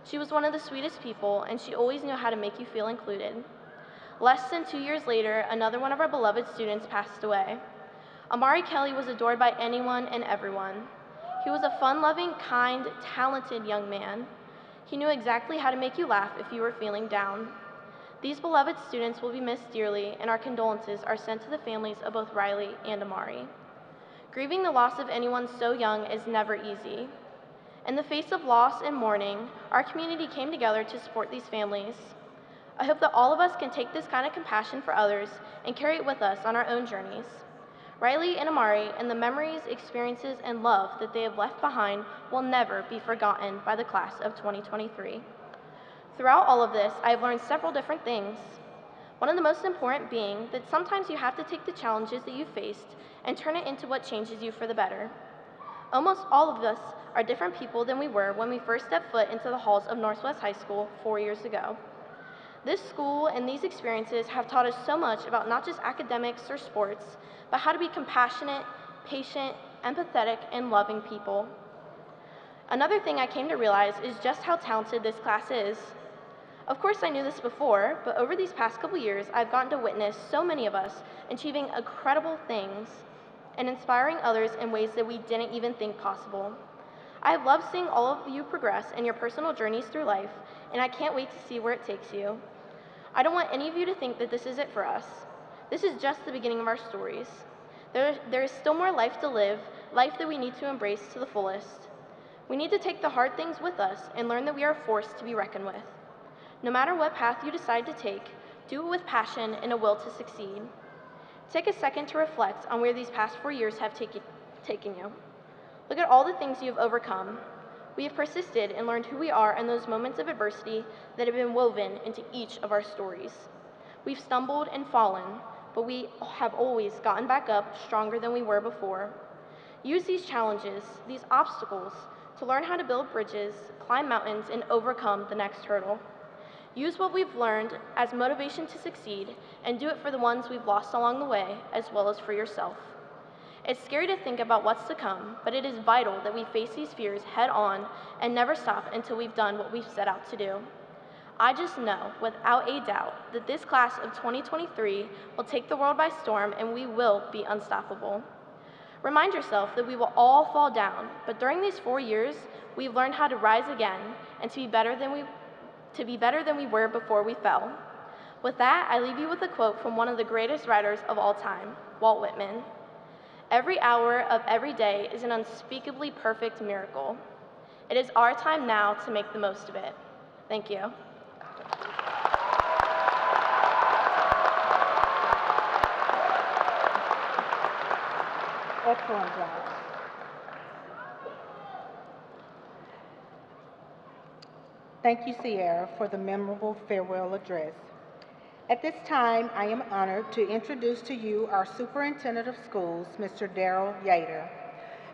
She was one of the sweetest people, and she always knew how to make you feel included. Less than 2 years later, another one of our beloved students passed away. Amari Kelly was adored by anyone and everyone. He was a fun-loving, kind, talented young man. He knew exactly how to make you laugh if you were feeling down. These beloved students will be missed dearly, and our condolences are sent to the families of both Riley and Amari. Grieving the loss of anyone so young is never easy. In the face of loss and mourning, our community came together to support these families. I hope that all of us can take this kind of compassion for others and carry it with us on our own journeys. Riley and Amari and the memories, experiences, and love that they have left behind will never be forgotten by the class of 2023. Throughout all of this, I have learned several different things. One of the most important being that sometimes you have to take the challenges that you faced and turn it into what changes you for the better. Almost all of us are different people than we were when we first stepped foot into the halls of Northwest High School 4 years ago. This school and these experiences have taught us so much about not just academics or sports, but how to be compassionate, patient, empathetic, and loving people. Another thing I came to realize is just how talented this class is. Of course, I knew this before, but over these past couple years, I've gotten to witness so many of us achieving incredible things and inspiring others in ways that we didn't even think possible. I love seeing all of you progress in your personal journeys through life, and I can't wait to see where it takes you. I don't want any of you to think that this is it for us. This is just the beginning of our stories. There is still more life to live, life that we need to embrace to the fullest. We need to take the hard things with us and learn that we are a force to be reckoned with. No matter what path you decide to take, do it with passion and a will to succeed. Take a second to reflect on where these past 4 years have taken you. Look at all the things you have overcome. We have persisted and learned who we are in those moments of adversity that have been woven into each of our stories. We've stumbled and fallen, but we have always gotten back up stronger than we were before. Use these challenges, these obstacles, to learn how to build bridges, climb mountains, and overcome the next hurdle. Use what we've learned as motivation to succeed and do it for the ones we've lost along the way, as well as for yourself. It's scary to think about what's to come, but it is vital that we face these fears head on and never stop until we've done what we've set out to do. I just know, without a doubt, that this class of 2023 will take the world by storm and we will be unstoppable. Remind yourself that we will all fall down, but during these 4 years, we've learned how to rise again and to be better than we were before we fell. With that, I leave you with a quote from one of the greatest writers of all time, Walt Whitman. "Every hour of every day is an unspeakably perfect miracle. It is our time now to make the most of it." Thank you. Excellent job. Thank you, Sierra, for the memorable farewell address. At this time, I am honored to introduce to you our Superintendent of Schools, Mr. Darrell Yater.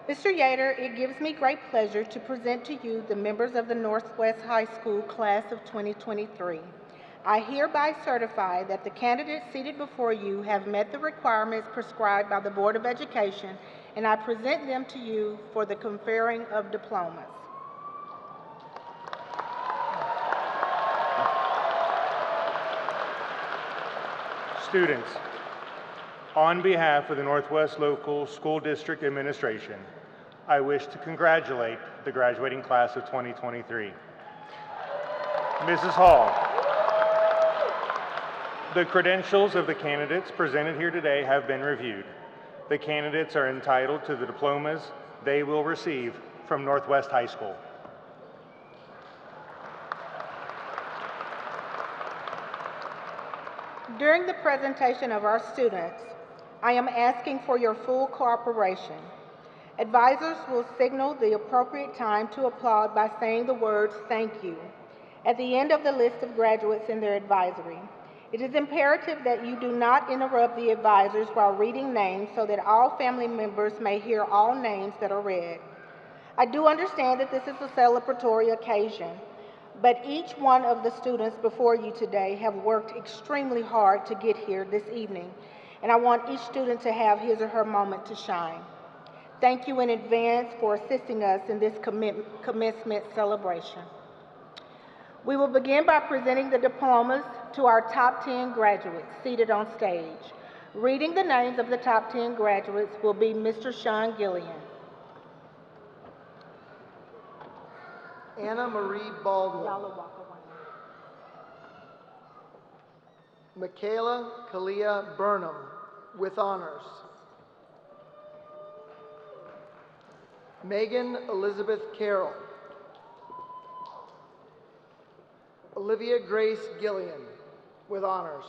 Mr. Yater, it gives me great pleasure to present to you the members of the Northwest High School Class of 2023. I hereby certify that the candidates seated before you have met the requirements prescribed by the Board of Education, and I present them to you for the conferring of diplomas. Students, on behalf of the Northwest Local School District Administration, I wish to congratulate the graduating class of 2023. Mrs. Hall, the credentials of the candidates presented here today have been reviewed. The candidates are entitled to the diplomas they will receive from Northwest High School. During the presentation of our students, I am asking for your full cooperation. Advisors will signal the appropriate time to applaud by saying the words "thank you" at the end of the list of graduates in their advisory. It is imperative that you do not interrupt the advisors while reading names so that all family members may hear all names that are read. I do understand that this is a celebratory occasion, but each one of the students before you today have worked extremely hard to get here this evening, and I want each student to have his or her moment to shine. Thank you in advance for assisting us in this commencement celebration. We will begin by presenting the diplomas to our top 10 graduates seated on stage. Reading the names of the top 10 graduates will be Mr. Sean Gillian, Anna Marie Baldwin, Michaela Kalia Burnham, with honors. Megan Elizabeth Carroll, Olivia Grace Gillian, with honors.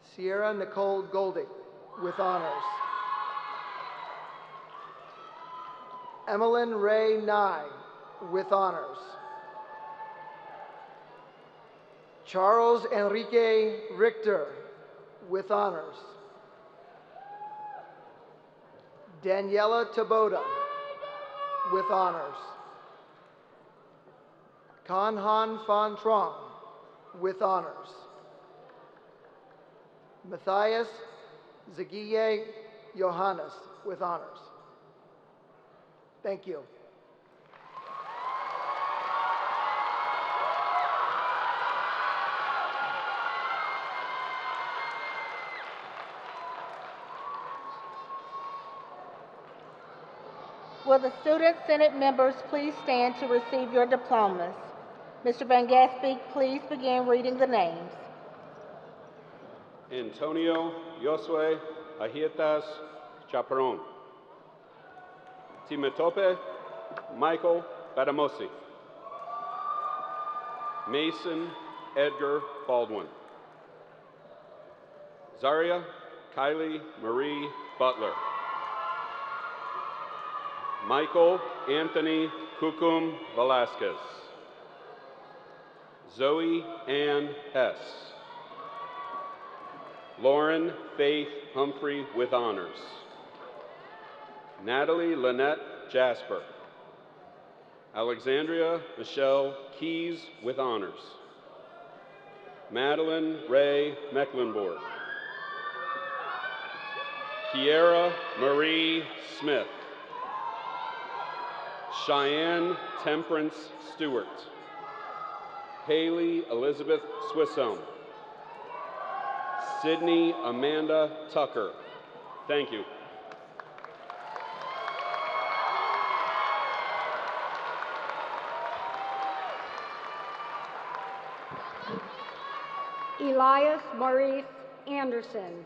Sierra Nicole Goldick, with honors. Emmeline Ray Nye, with honors. Charles Enrique Richter, with honors. Daniela Taboda, with honors. Kanhan Van Trong, with honors. Matthias Zagiye Johannes, with honors. Thank you. Will the Student Senate members please stand to receive your diplomas? Mr. Van Gaspik, please begin reading the names. Antonio Josue Ahietas Chaperon. Timetope Michael Badamosi. Mason Edgar Baldwin. Zaria Kylie Marie Butler. Michael Anthony Kukum Velasquez. Zoe Ann Hess. Lauren Faith Humphrey with honors. Natalie Lynette Jasper. Alexandria Michelle Keys with honors. Madeline Ray Mecklenburg. Kiera Marie Smith. Cheyenne Temperance Stewart. Haley Elizabeth Swissome. Sydney Amanda Tucker. Thank you. Elias Maurice Anderson.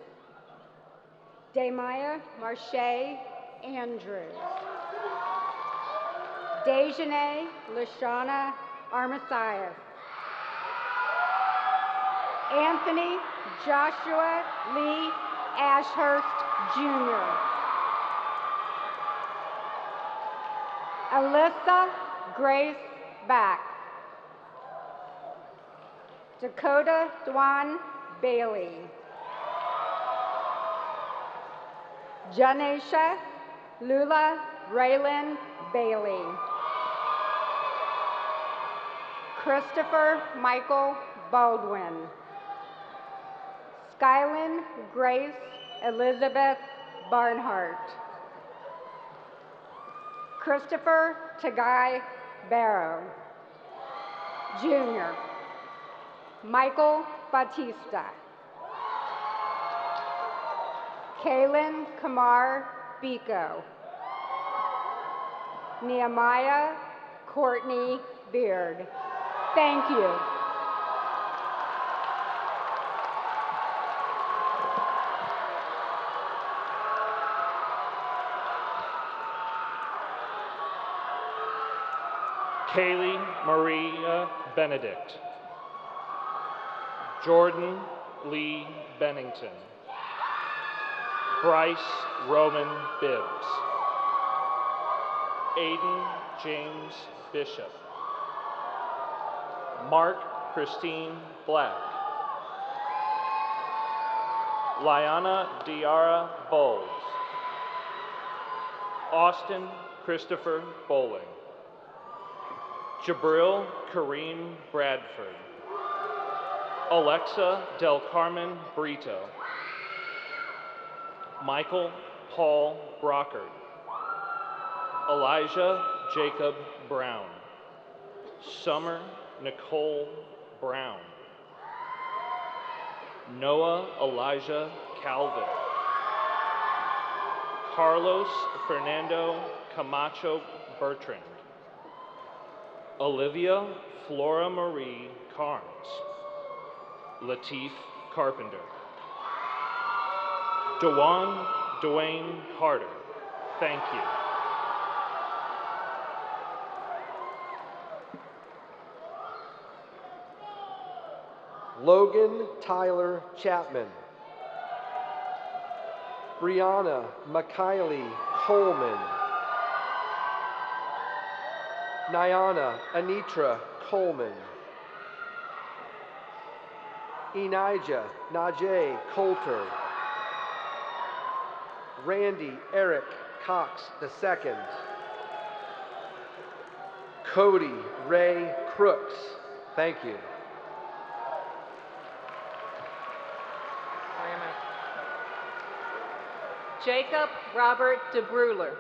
Damaya Marche Andrews. Dejanae Lashana Armathias. Anthony Joshua Lee Ashurst Jr. Alyssa Grace Back. Dakota Dwan Bailey. Janesha Lula Raylan Bailey. Christopher Michael Baldwin. Skylin Grace Elizabeth Barnhart. Christopher Tagai Barrow. Jr. Michael Batista. Kaylin Kamar Biko. Nehemiah Courtney Beard. Thank you. Kaylee Maria Benedict. Jordan Lee Bennington. Bryce Roman Bibbs. Aiden James Bishop. Mark Christine Black. Liana Diara Bowles. Austin Christopher Bowling. Jabril Kareem Bradford. Alexa Del Carmen Brito. Michael Paul Brockert. Elijah Jacob Brown. Summer Nicole Brown. Noah Elijah Calvin. Carlos Fernando Camacho Bertrand. Olivia Flora Marie Carnes. Latif Carpenter. Dwayne Harder. Thank you. Logan Tyler Chapman. Brianna McKiley Coleman. Nyana Anitra Coleman. Enijah Najee Coulter. Randy Eric Cox II. Cody Ray Crooks. Thank you. Jacob Robert DeBruler.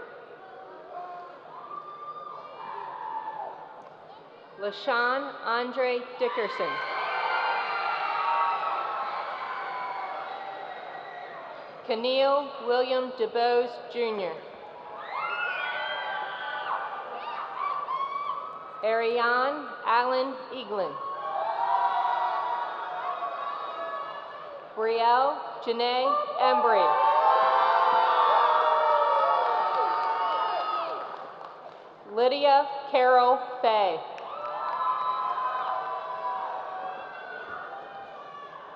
LaShawn Andre Dickerson. Keneal William DeBose Jr. Ariane Allen Eaglin. Brielle Janae Embry. Lydia Carol Fay.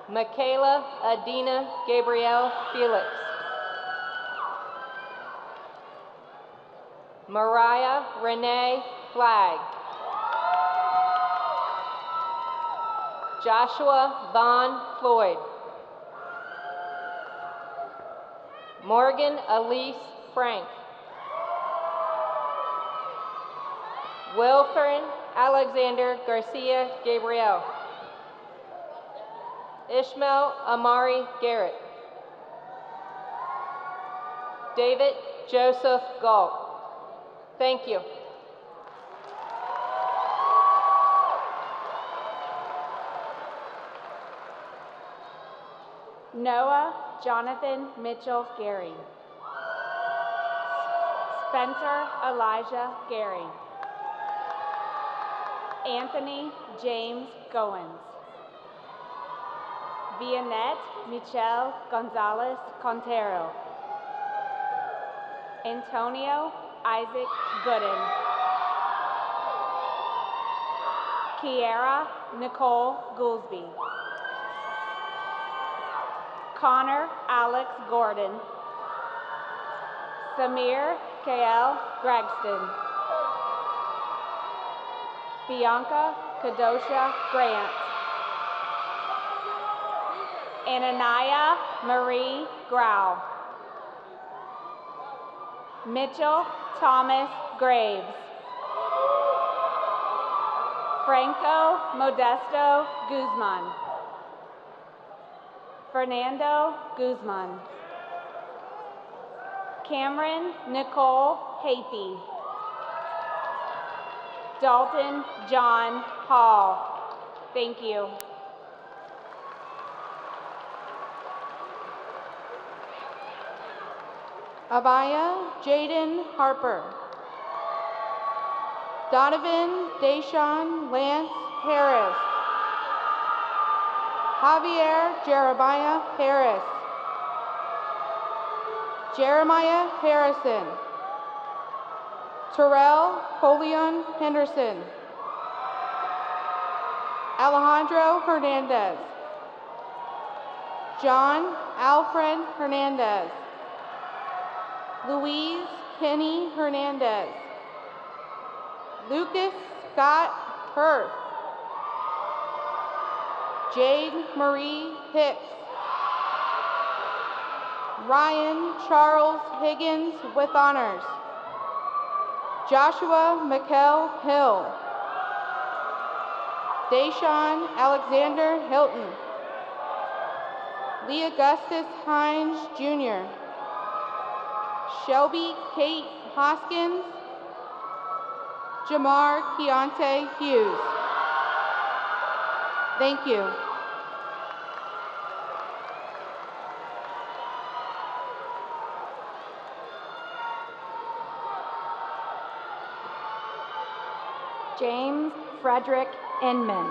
Michaela Adina Gabrielle Felix. Mariah Renee Flagg. Joshua Vaughn Floyd. Morgan Elise Frank. Wilfred Alexander Garcia Gabriel. Ishmael Amari Garrett. David Joseph Galt. Thank you. Noah Jonathan Mitchell Gary. Spencer Elijah Gary. Anthony James Goins. Vianette Michelle Gonzalez Contero. Antonio Isaac Gooden. Kiara Nicole Goolsby. Connor Alex Gordon. Samir Kael Gregston. Bianca Kadosha Grant. Ananiah Marie Grau. Mitchell Thomas Graves. Franco Modesto Guzman. Fernando Guzman. Cameron Nicole Hathey. Dalton John Hall. Thank you. Avaya Jaden Harper. Donovan Deshaun Lance Harris. Javier Jeremiah Harris. Jeremiah Harrison. Terrell Polion Henderson. Alejandro Hernandez. John Alfred Hernandez. Louise Kenny Hernandez. Lucas Scott Hurth. Jade Marie Hicks. Ryan Charles Higgins with honors. Joshua Mikkel Hill. Deshaun Alexander Hilton. Lee Augustus Hines Jr. Shelby Kate Hoskins. Jamar Keontae Hughes. Thank you. James Frederick Inman.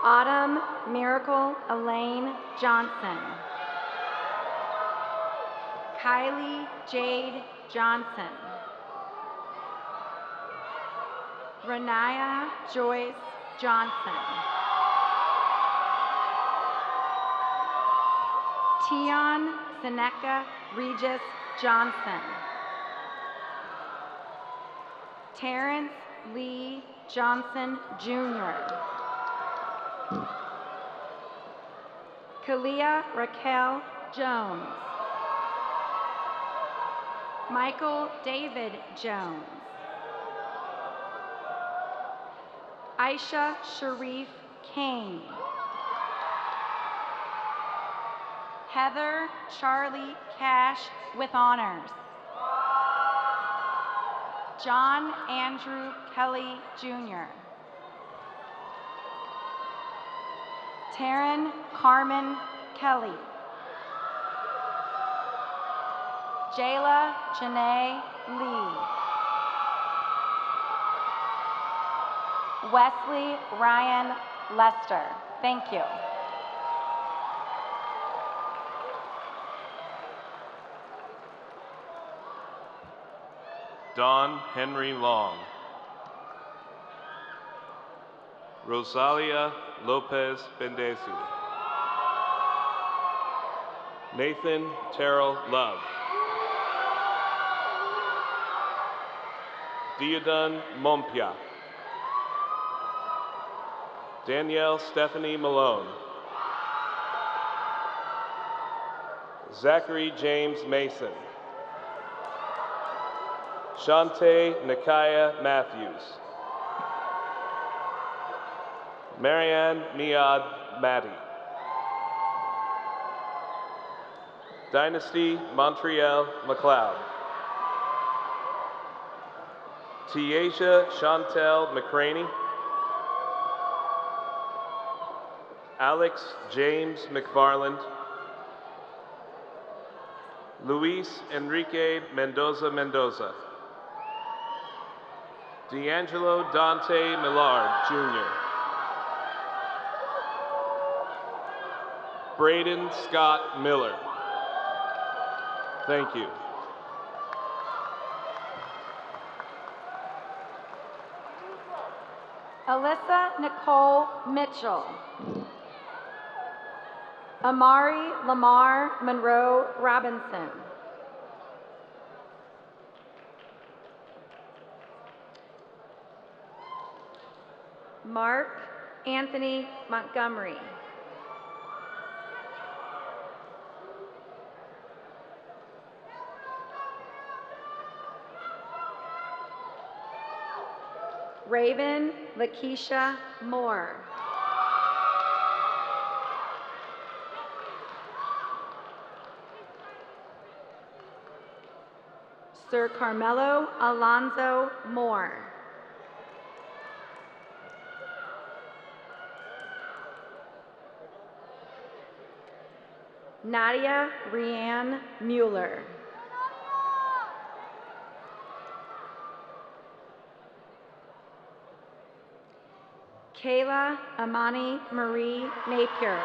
Autumn Miracle Elaine Johnson. Kylie Jade Johnson. Renaya Joyce Johnson. Tion Seneca Regis Johnson. Terrence Lee Johnson Jr. Kalia Raquel Jones. Michael David Jones. Aisha Sharif Kane. Heather Charlie Cash with honors. John Andrew Kelly Jr. Taryn Carmen Kelly. Jayla Janae Lee. Wesley Ryan Lester. Thank you. Don Henry Long. Rosalia Lopez Bendezu. Nathan Terrell Love. Diodun Mompia. Danielle Stephanie Malone. Zachary James Mason. Shante Nakaya Matthews. Marianne Niad Matty. Dynasty Montreal McLeod. Tiasia Chantel McCraney. Alex James McFarland. Luis Enrique Mendoza Mendoza. D'Angelo Dante Millard, Jr. Braden Scott Miller. Thank you. Alyssa Nicole Mitchell. Amari Lamar Monroe Robinson. Mark Anthony Montgomery. Raven Lakeisha Moore. Sir Carmelo Alonzo Moore. Nadia Rianne Mueller. Kayla Amani Marie Napier.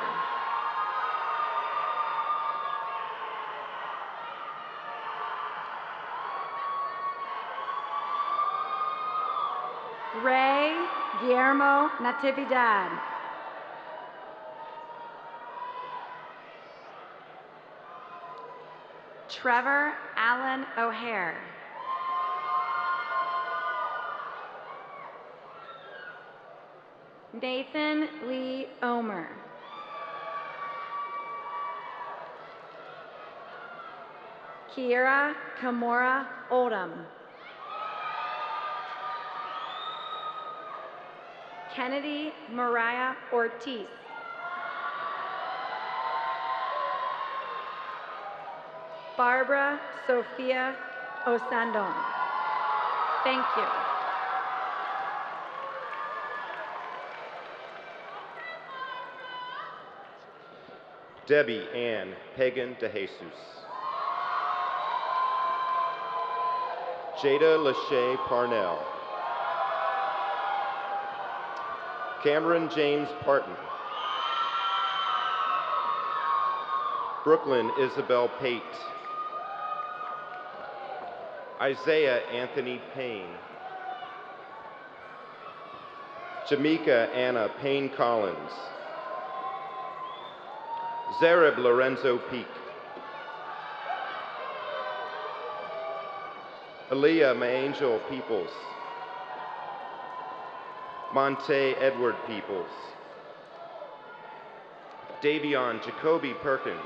Ray Guillermo Natividad. Trevor Allen O'Hare. Nathan Lee Omer. Kiera Kamora Odom. Kennedy Mariah Ortiz. Barbara Sophia Osandon. Thank you. Debbie Ann Pagan de Jesus. Jada Lachey Parnell. Cameron James Parton. Brooklyn Isabel Pate. Isaiah Anthony Payne. Jamaica Anna Payne Collins. Zareb Lorenzo Peak. Aaliyah Maangel Peoples. Monte Edward Peoples. Davion Jacoby Perkins.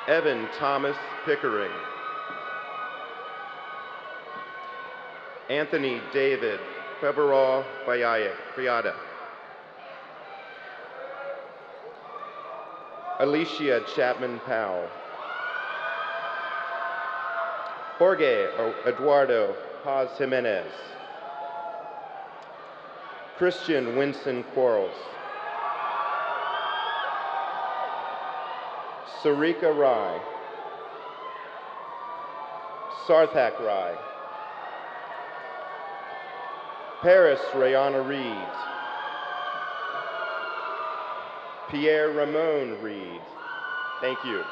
Evan Thomas Pickering. Anthony David Feberall Friada. Alicia Chapman Powell. Jorge Eduardo Paz Jimenez. Christian Winston Quarles. Sarika Rai. Sarthak Rai. Paris Rayana Reed. Pierre Ramon Reed. Thank you.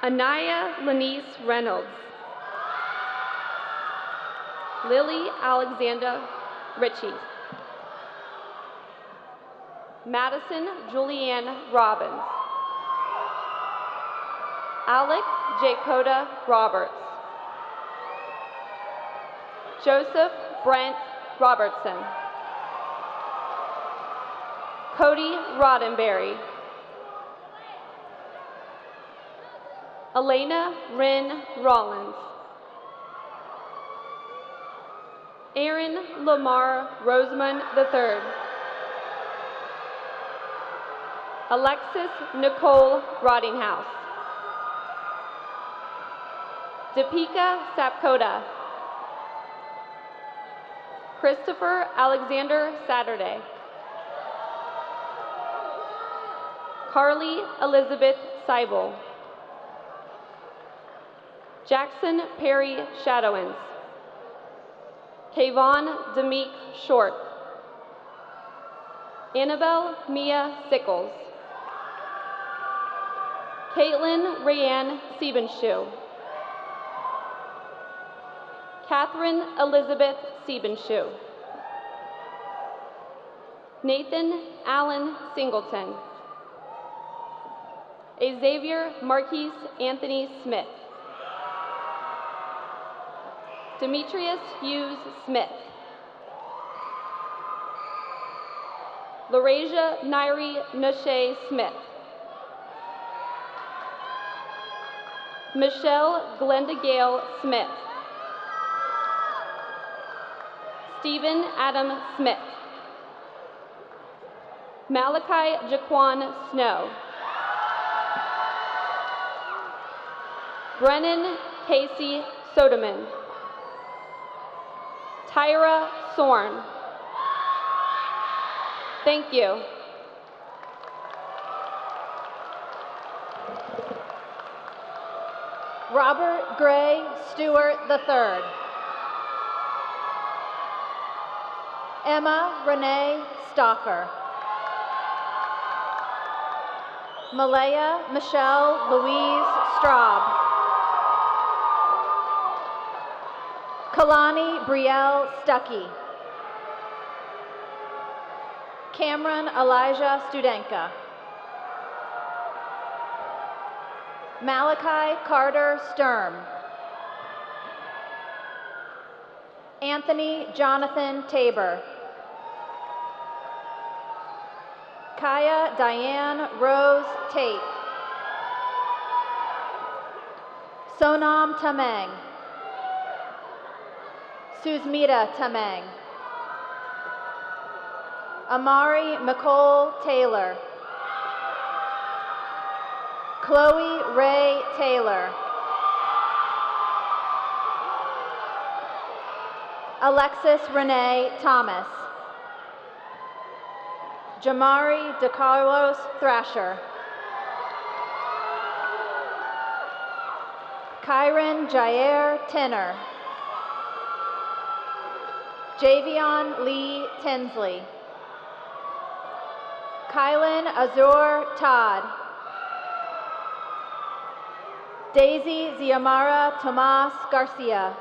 Anaya Lanice Reynolds. Lily Alexander Ritchie. Madison Julianne Robbins. Alec Jacoda Roberts. Joseph Brent Robertson. Cody Roddenberry. Elena Ryn Rollins. Aaron Lamar Rosemond III. Alexis Nicole Rottinghouse. Deepika Sapkota. Christopher Alexander Saturday. Carly Elizabeth Seibel. Jackson Perry Shadowins. Kayvon Demeek Short. Annabelle Mia Sickles. Caitlin Rayanne Siebenschuh. Catherine Elizabeth Siebenschuh. Nathan Allen Singleton. Xavier Marquise Anthony Smith. Demetrius Hughes Smith. Larasia Nairi Nashe Smith. Michelle Glenda Gale Smith. Stephen Adam Smith. Malachi Jaquan Snow. Brennan Casey Sodeman. Tyra Sorn. Thank you. Robert Gray Stewart III. Emma Renee Stoffer. Malaya Michelle Louise Straub. Kalani Brielle Stuckey. Cameron Elijah Studenka. Malachi Carter Sturm. Anthony Jonathan Tabor. Kaya Diane Rose Tate. Sonam Tamang. Susmita Tamang. Amari Nicole Taylor. Chloe Ray Taylor. Alexis Renee Thomas. Jamari DeCarlos Thrasher. Kyron Jair Tenner. Javion Lee Tinsley. Kylan Azur Todd. Daisy Ziamara Tomas Garcia.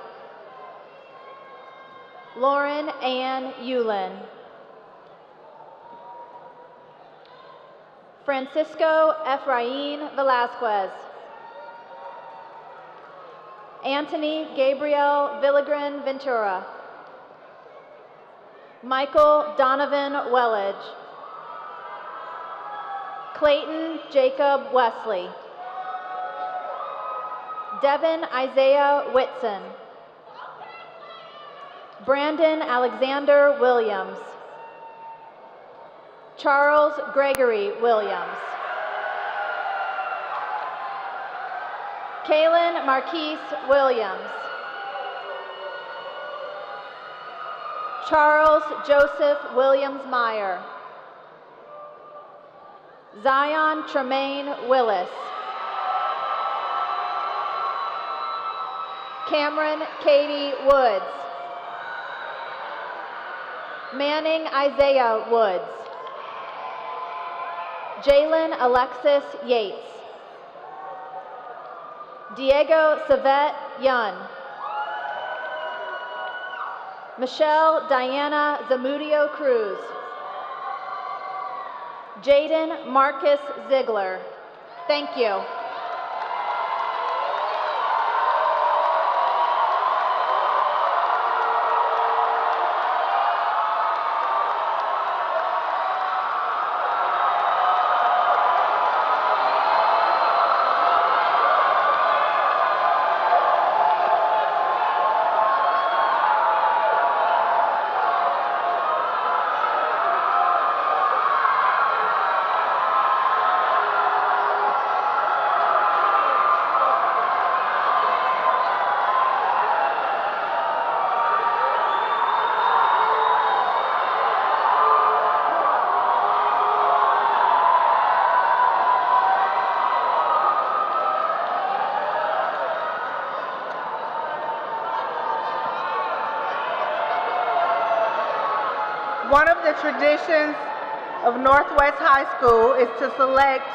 Lauren Ann Yulin. Francisco Efrain Velasquez. Anthony Gabriel Villagran Ventura. Michael Donovan Wellage. Clayton Jacob Wesley. Devin Isaiah Whitson. Brandon Alexander Williams. Charles Gregory Williams. Kaylin Marquise Williams. Charles Joseph Williams Meyer. Zion Tremaine Willis. Cameron Katie Woods. Manning Isaiah Woods. Jalen Alexis Yates. Diego Savette Yun. Michelle Diana Zamudio Cruz. Jaden Marcus Ziegler. Thank you. One of the traditions of Northwest High School is to select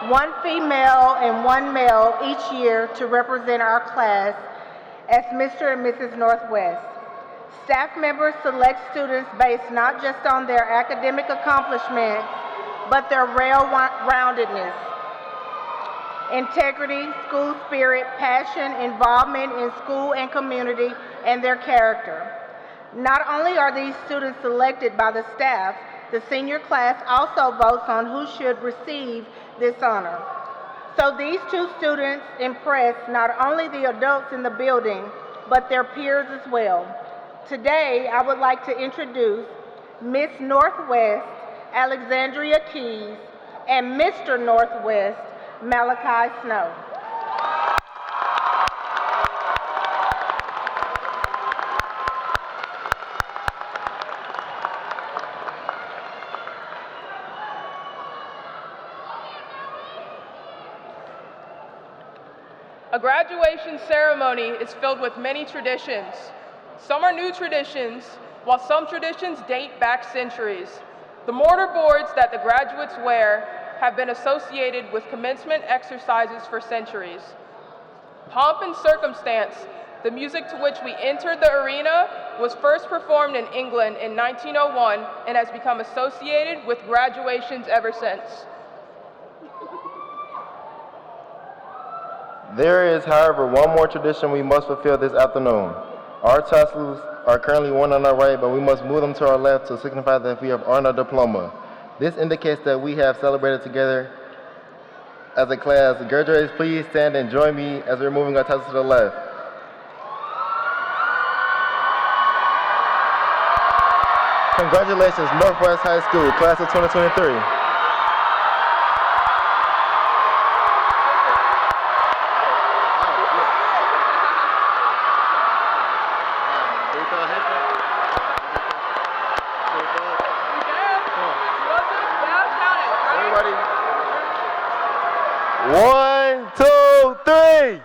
one female and one male each year to represent our class as Mr. and Mrs. Northwest. Staff members select students based not just on their academic accomplishments, but their well-roundedness, integrity, school spirit, passion, involvement in school and community, and their character. Not only are these students selected by the staff, the senior class also votes on who should receive this honor. So these two students impress not only the adults in the building, but their peers as well. Today, I would like to introduce Miss Northwest Alexandria Keys and Mr. Northwest Malachi Snow. A graduation ceremony is filled with many traditions. Some are new traditions, while some traditions date back centuries. The mortar boards that the graduates wear have been associated with commencement exercises for centuries. Pomp and Circumstance, the music to which we entered the arena, was first performed in England in 1901 and has become associated with graduations ever since. There is, however, one more tradition we must fulfill this afternoon. Our tassels are currently one on our right, but we must move them to our left to signify that we have earned our diploma. This indicates that we have celebrated together as a class. Graduates, please stand and join me as we're moving our tassels to the left. Congratulations, Northwest High School, class of 2023. One, two, three.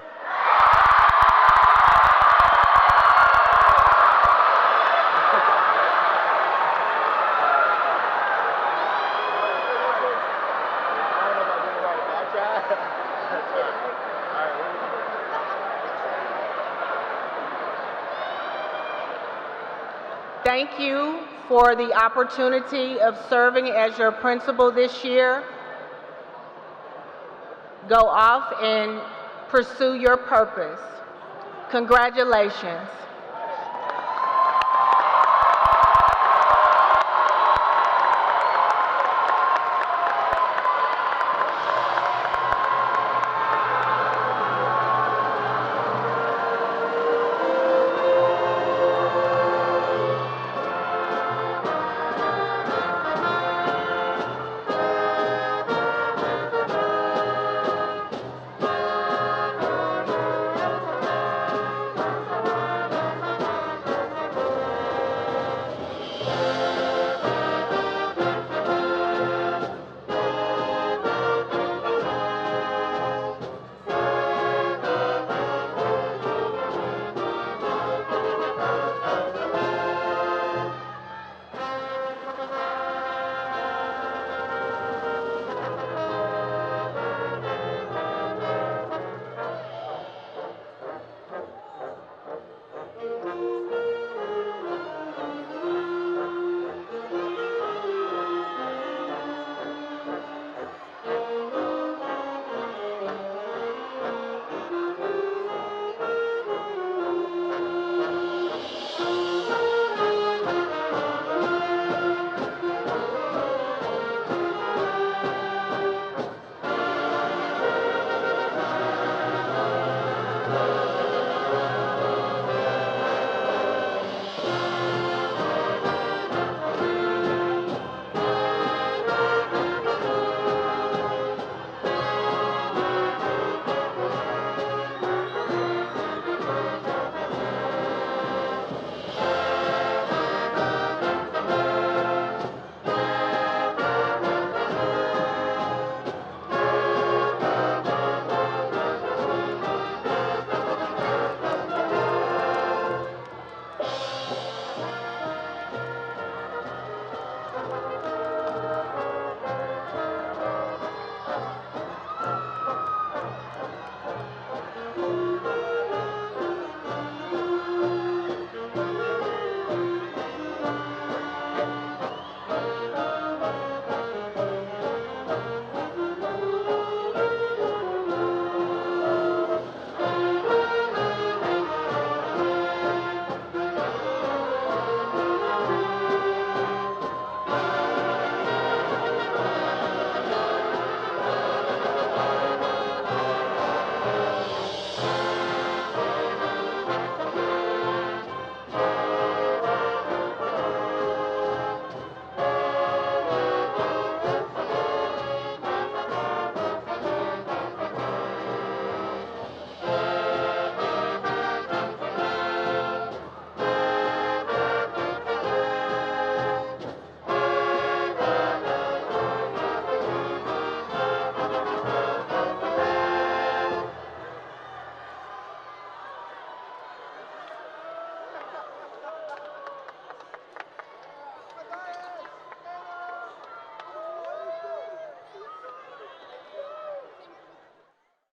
Thank you for the opportunity of serving as your principal this year. Go off and pursue your purpose. Congratulations.